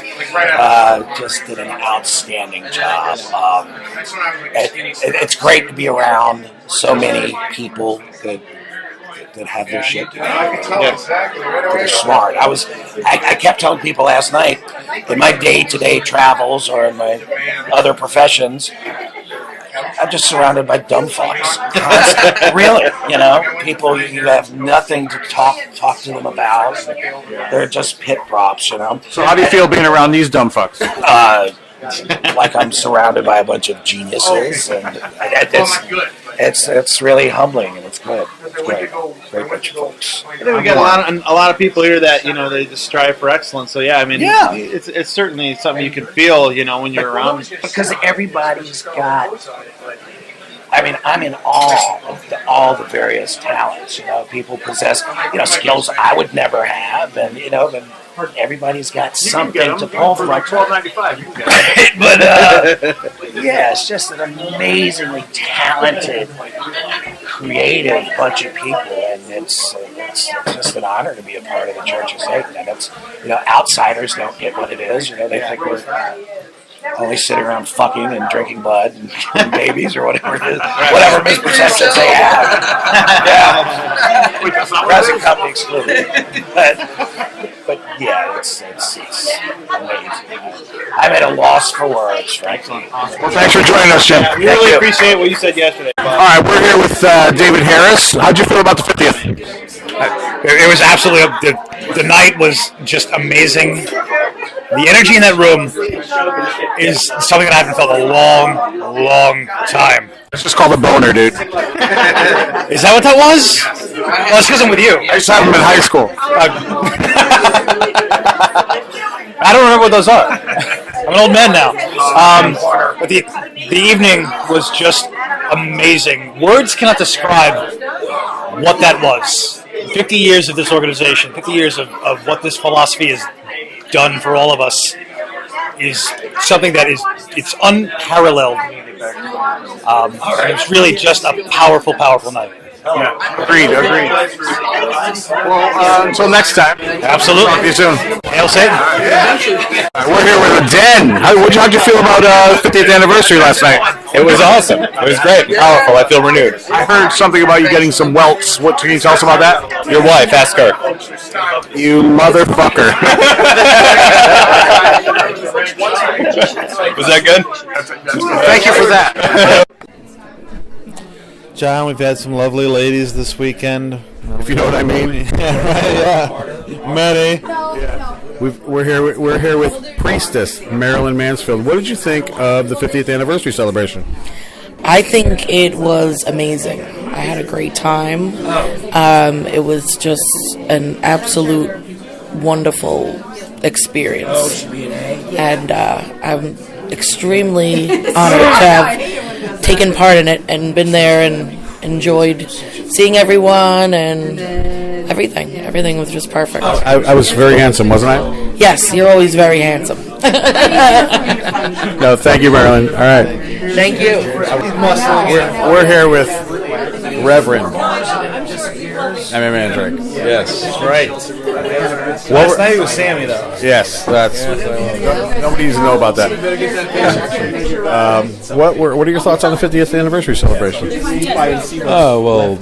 Just did an outstanding job. It's great to be around so many people that have their shit together. They're smart. I kept telling people last night, in my day-to-day travels or in my other professions, I'm just surrounded by dumb fucks. Really, people you have nothing to talk to them about. They're just pit props, So how do you feel being around these dumb fucks? Like I'm surrounded by a bunch of geniuses, and it's really humbling, and it's good. It's great bunch of folks. I think we got a lot of people here that they just strive for excellence. So it's certainly something you can feel when you're around. Because everybody's got. I'm in awe of all the various talents. People possess skills I would never have, and everybody's got something to pull from. $12.95. But it's just an amazingly talented, creative bunch of people, and it's just an honor to be a part of the Church of Satan. And it's outsiders don't get what it is. They think we're only sitting around fucking and drinking blood and killing babies or whatever it is, whatever misperceptions they have. Present company excluded. But it's amazing. I'm at a loss for words, frankly. Well, thanks for joining us, Jim. We really appreciate what you said yesterday. All right, we're here with David Harris. How'd you feel about the 50th? It was absolutely, the night was just amazing. The energy in that room is something that I haven't felt a long time. It's just called a boner, dude. Is that what that was? Well, it's because I'm with you. I used to have them in high school. I don't remember what those are. I'm an old man now. But the evening was just amazing. Words cannot describe what that was. 50 years of this organization, 50 years of what this philosophy has done for all of us is something that it's unparalleled. And it's really just a powerful, powerful night. Yeah, agreed. Well, until next time. Absolutely. Talk to you soon. Hail Satan. We're here with Dan. How'd you feel about 50th anniversary last night? It was awesome. It was great. Powerful. I feel renewed. I heard something about you getting some welts. What can you tell us about that? Your wife, ask her. You motherfucker. Was that good? Thank you for that. John, we've had some lovely ladies this weekend. If you know what I mean. Yeah. Many. We're here with Priestess Marilyn Mansfield. What did you think of the 50th anniversary celebration? I think it was amazing. I had a great time. It was just an absolute wonderful experience. And I'm extremely honored to have taken part in it and been there and enjoyed seeing everyone and everything. Everything was just perfect. I was very handsome, wasn't I? Yes, you're always very handsome. No, thank you, Marilyn. All right. Thank you. We're here with Reverend M.A. Mandrake. Yes. Right. Last night it was Sammy, though. Yes, nobody needs to know about that. What are your thoughts on the 50th anniversary celebration? Oh, well,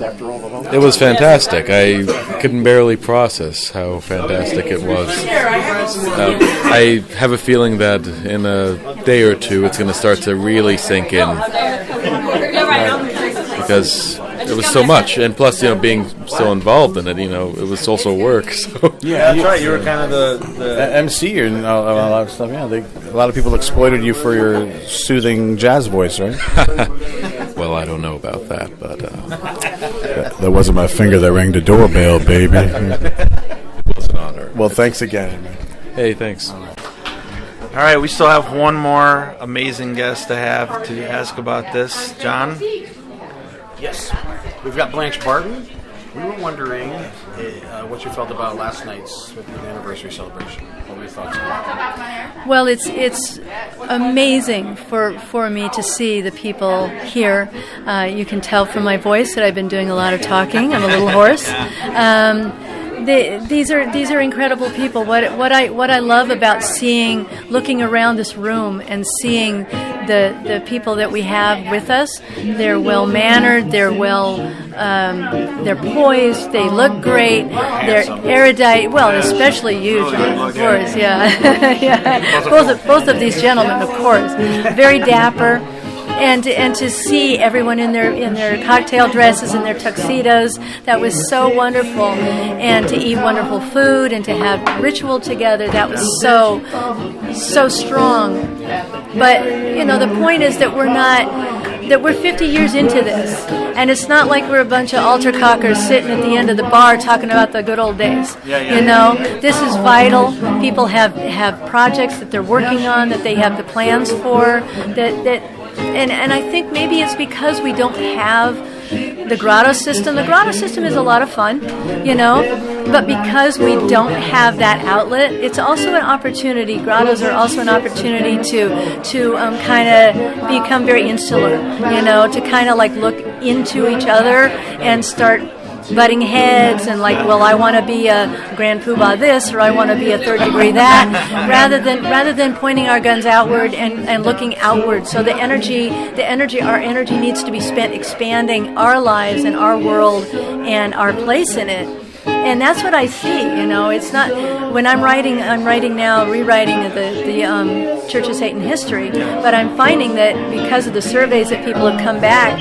it was fantastic. I couldn't barely process how fantastic it was. I have a feeling that in a day or two it's going to start to really sink in. Because it was so much, and plus, being so involved in it, it was also work. So. Yeah, that's right. You were kind of the MC and a lot of stuff. Yeah, a lot of people exploited you for your soothing jazz voice, right? Well, I don't know about that, but that wasn't my finger that rang the doorbell, baby. It was an honor. Well, thanks again, man. Hey, thanks. All right, we still have one more amazing guest to have to ask about this, John. Yes, we've got Blanche Barton. We were wondering what you felt about last night's 50th anniversary celebration. What were your thoughts on that? Well, it's amazing for me to see the people here. You can tell from my voice that I've been doing a lot of talking. I'm a little hoarse. These are incredible people. What I love about looking around this room and seeing the people that we have with us, they're well mannered, they're poised, they look great, they're erudite. Well, especially you, John, of course. Yeah, yeah. Both of these gentlemen, of course, very dapper. And to see everyone in their cocktail dresses and their tuxedos, that was so wonderful. And to eat wonderful food and to have ritual together, that was so strong. But the point is that we're 50 years into this, and it's not like we're a bunch of altar cockers sitting at the end of the bar talking about the good old days. This is vital. People have projects that they're working on, that they have the plans for, and I think maybe it's because we don't have the grotto system. The grotto system is a lot of fun, but because we don't have that outlet, it's also an opportunity. Grottos are also an opportunity to kind of become very insular, to kind of like look into each other and start butting heads and I want to be a grand poobah this, or I want to be a third degree that, rather than pointing our guns outward and looking outward. So our energy needs to be spent expanding our lives and our world and our place in it. And that's what I see. It's not when I'm rewriting the Church of Satan history, but I'm finding that because of the surveys that people have come back,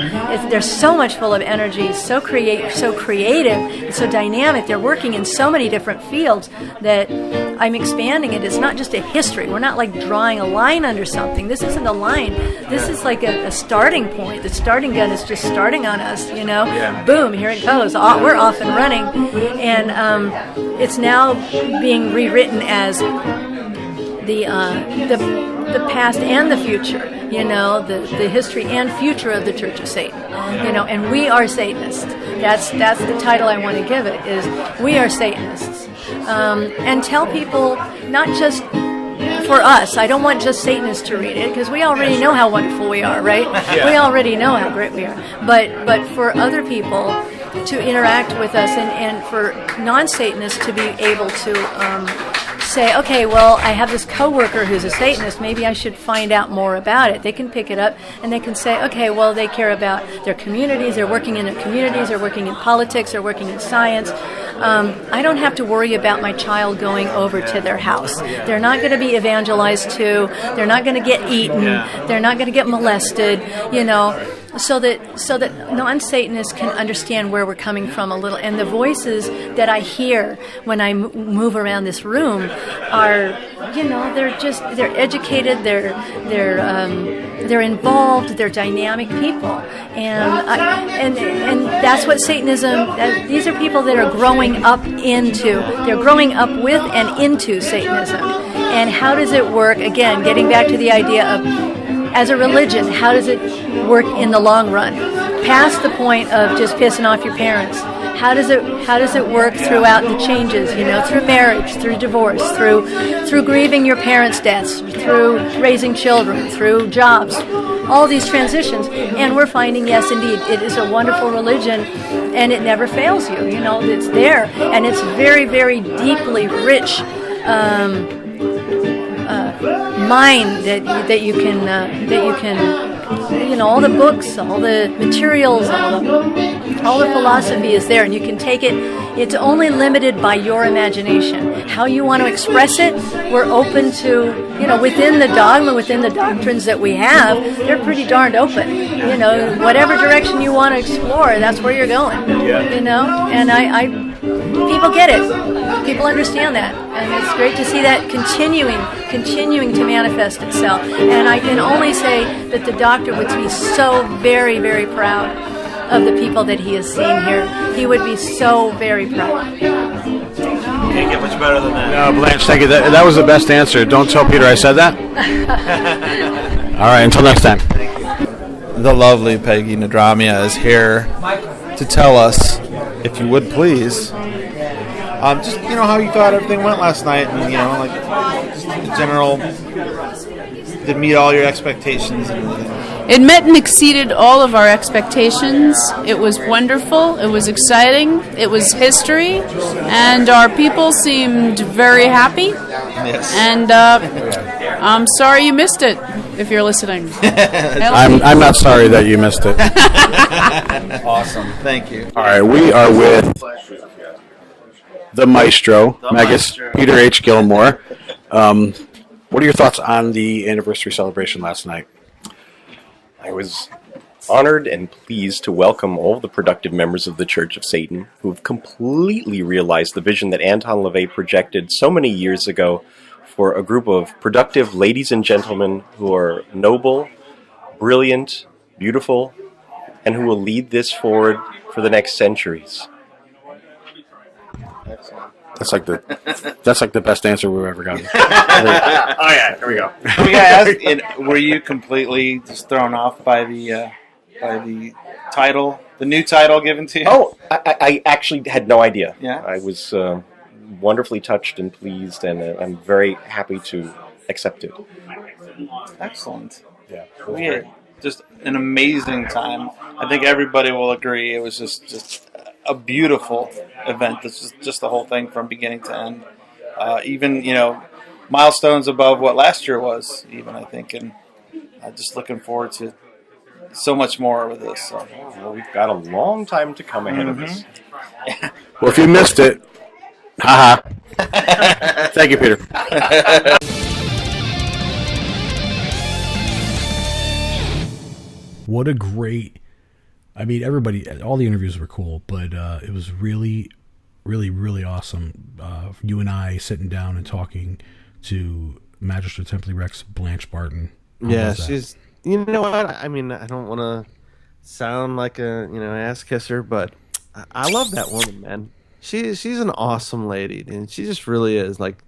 they're so much full of energy, so creative, and so dynamic. They're working in so many different fields that I'm expanding it. It's not just a history. We're not like drawing a line under something. This isn't a line. This is like a starting point. The starting gun is just starting on us. Boom, here it goes. We're off and running. And it's now being rewritten as the past and the future, the history and future of the Church of Satan, and we are Satanists. That's the title I want to give it, is we are Satanists. And tell people, not just for us, I don't want just Satanists to read it, because we already know how wonderful we are, right? Yeah. We already know how great we are. But for other people to interact with us, and for non-Satanists to be able to say, okay, well, I have this coworker who's a Satanist, maybe I should find out more about it. They can pick it up and they can say, okay, well, they care about their communities, they're working in their communities, they're working in politics, they're working in science. I don't have to worry about my child going over to their house. They're not going to be evangelized to, they're not going to get eaten, they're not going to get molested, so that non-Satanists can understand where we're coming from a little. And the voices that I hear when I move around this room are, they're educated, they're involved, they're dynamic people, and that's what Satanism. These are people that are growing up with and into Satanism. And how does it work? Again, getting back to the idea of, as a religion, how does it work in the long run? Past the point of just pissing off your parents. How does it work throughout the changes, through marriage, through divorce, through grieving your parents' deaths, through raising children, through jobs, all these transitions. And we're finding, yes, indeed, it is a wonderful religion, and it never fails you. It's there, and it's very, very deeply rich mind that you can all the books, all the materials, all the philosophy is there, and you can take it. It's only limited by your imagination. How you want to express it, we're open to, within the dogma, within the doctrines that we have, they're pretty darned open. Whatever direction you want to explore, that's where you're going. And people get it. People understand that, and it's great to see that continuing to manifest itself. And I can only say that the doctor would be so very, very proud of the people that he has seen here. He would be so very proud. Can't get much better than that. No, Blanche, thank you. That was the best answer. Don't tell Peter I said that. All right, until next time. The lovely Peggy Nadramia is here to tell us, if you would please, just how you thought everything went last night, and just in general, did it meet all your expectations? It met and exceeded all of our expectations. It was wonderful. It was exciting. It was history, and our people seemed very happy. Yes. And I'm sorry you missed it, if you're listening. I'm not sorry that you missed it. Awesome. Thank you. All right, we are with the Maestro, Magus Peter H. Gilmore. What are your thoughts on the anniversary celebration last night? I was honored and pleased to welcome all the productive members of the Church of Satan who have completely realized the vision that Anton LaVey projected so many years ago for a group of productive ladies and gentlemen who are noble, brilliant, beautiful, and who will lead this forward for the next centuries. That's like the best answer we've ever gotten. Oh yeah, here we go. Were you completely just thrown off by the title, the new title given to you? Oh, I actually had no idea. Yeah, I was wonderfully touched and pleased, and I'm very happy to accept it. Excellent. Yeah, we had just an amazing time. I think everybody will agree. It was just a beautiful event. This is just the whole thing from beginning to end. Even milestones above what last year was. Even I think, and just looking forward to so much more with this. So. Well, we've got a long time to come ahead of this. Well, if you missed it, haha. Thank you, Peter. What a great... I mean, everybody, all the interviews were cool, but it was really, really, really awesome. You and I sitting down and talking to Magistrate Temple Rex Blanche Barton. Yeah, she's... You know what? I mean, I don't want to sound like a ass kisser, but I love that woman, man. She's an awesome lady, and she just really is. Like,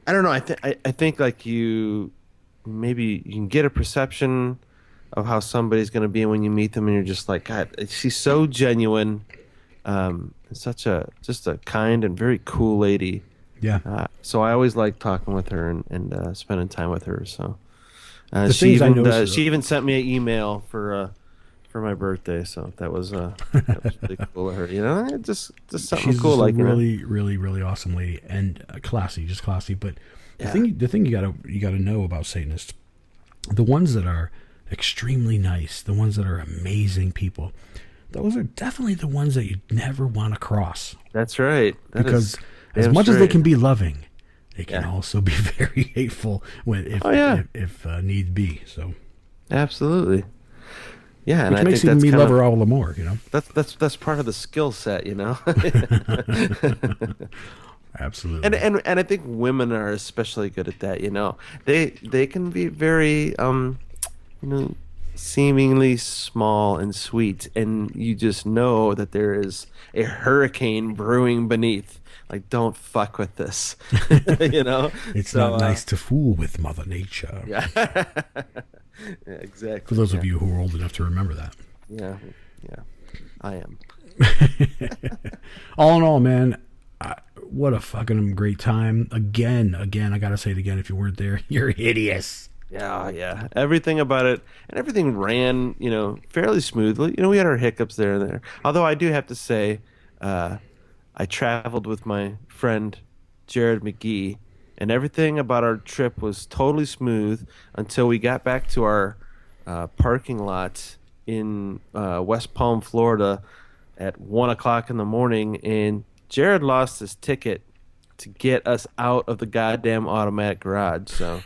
I don't know. I think like maybe you can get a perception of how somebody's going to be when you meet them, and you're just like, God, she's so genuine. Such just a kind and very cool lady. Yeah. So I always like talking with her and spending time with her. So she even sent me an email for my birthday. So that was really cool of her. You know, just something She's cool. Just like a really, really, really awesome lady and classy, just classy. But the thing you gotta know about Satanists, the ones that are extremely nice, the ones that are amazing people, those are definitely the ones that you never want to cross. That's right. Because as much as they can be loving, they can also be very hateful if need be. So absolutely. Yeah, and which I makes think me love her all the more, you know. That's part of the skill set, you know. Absolutely. And I think women are especially good at that, you know. They can be very seemingly small and sweet, and you just know that there is a hurricane brewing beneath. Like, don't fuck with this. You know? It's not nice to fool with Mother Nature. Yeah. Yeah, exactly. For those of you who are old enough to remember that. Yeah. I am. All in all, man, what a fucking great time. Again, I gotta say it again, if you weren't there, you're hideous. Yeah. Everything about it, and everything ran, fairly smoothly. We had our hiccups there and there. Although I do have to say, I traveled with my friend Jared McGee, and everything about our trip was totally smooth until we got back to our parking lot in West Palm, Florida at 1 o'clock in the morning, and Jared lost his ticket to get us out of the goddamn automatic garage. So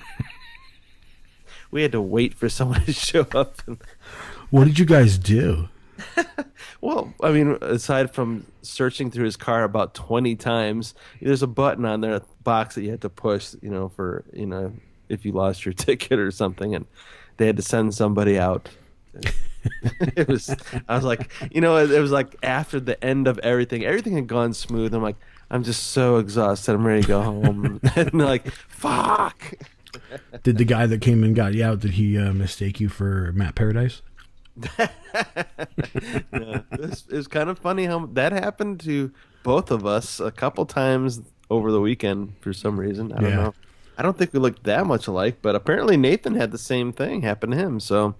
we had to wait for someone to show up. What did you guys do? Well, I mean, aside from searching through his car about 20 times, there's a button on there, a box that you had to push, for, if you lost your ticket or something, and they had to send somebody out. I was like, it was like after the end of everything had gone smooth. I'm like, I'm just so exhausted. I'm ready to go home. And they're like, fuck. Did the guy that came and got you out, did he mistake you for Matt Paradise? It was kind of funny how that happened to both of us a couple times over the weekend for some reason. I don't know. I don't think we looked that much alike, but apparently Nathan had the same thing happen to him. So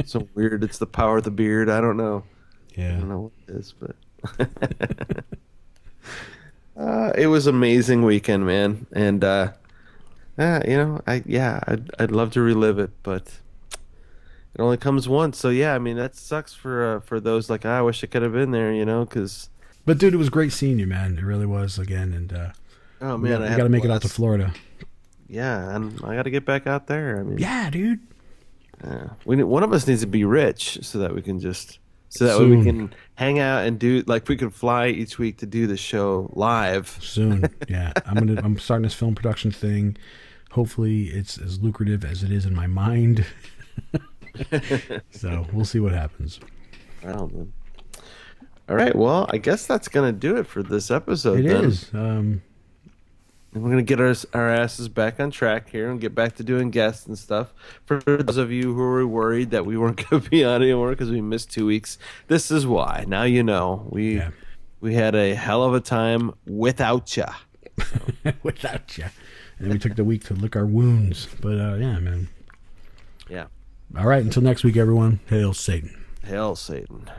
so weird. It's the power of the beard. I don't know. Yeah. I don't know what it is, but it was an amazing weekend, man. And I'd love to relive it, but it only comes once. So yeah, I mean, that sucks for those like, I wish I could have been there, because. But dude, it was great seeing you, man. It really was again. And oh man, I got to make it out to Florida. Yeah, and I got to get back out there. I mean, yeah, dude. One of us needs to be rich so that we can way we can hang out and do, like, we can fly each week to do the show live soon. Yeah, I'm starting this film production thing. Hopefully, it's as lucrative as it is in my mind. So we'll see what happens. Wow, man. All right, well, I guess that's gonna do it for this episode. It then. is. And we're gonna get our asses back on track here and get back to doing guests and stuff. For those of you who were worried that we weren't gonna be on anymore because we missed 2 weeks, this is why. Now you know. We had a hell of a time without ya. So. Without ya. And then we took the week to lick our wounds. But yeah, man. Yeah. All right, until next week, everyone. Hail Satan. Hail Satan.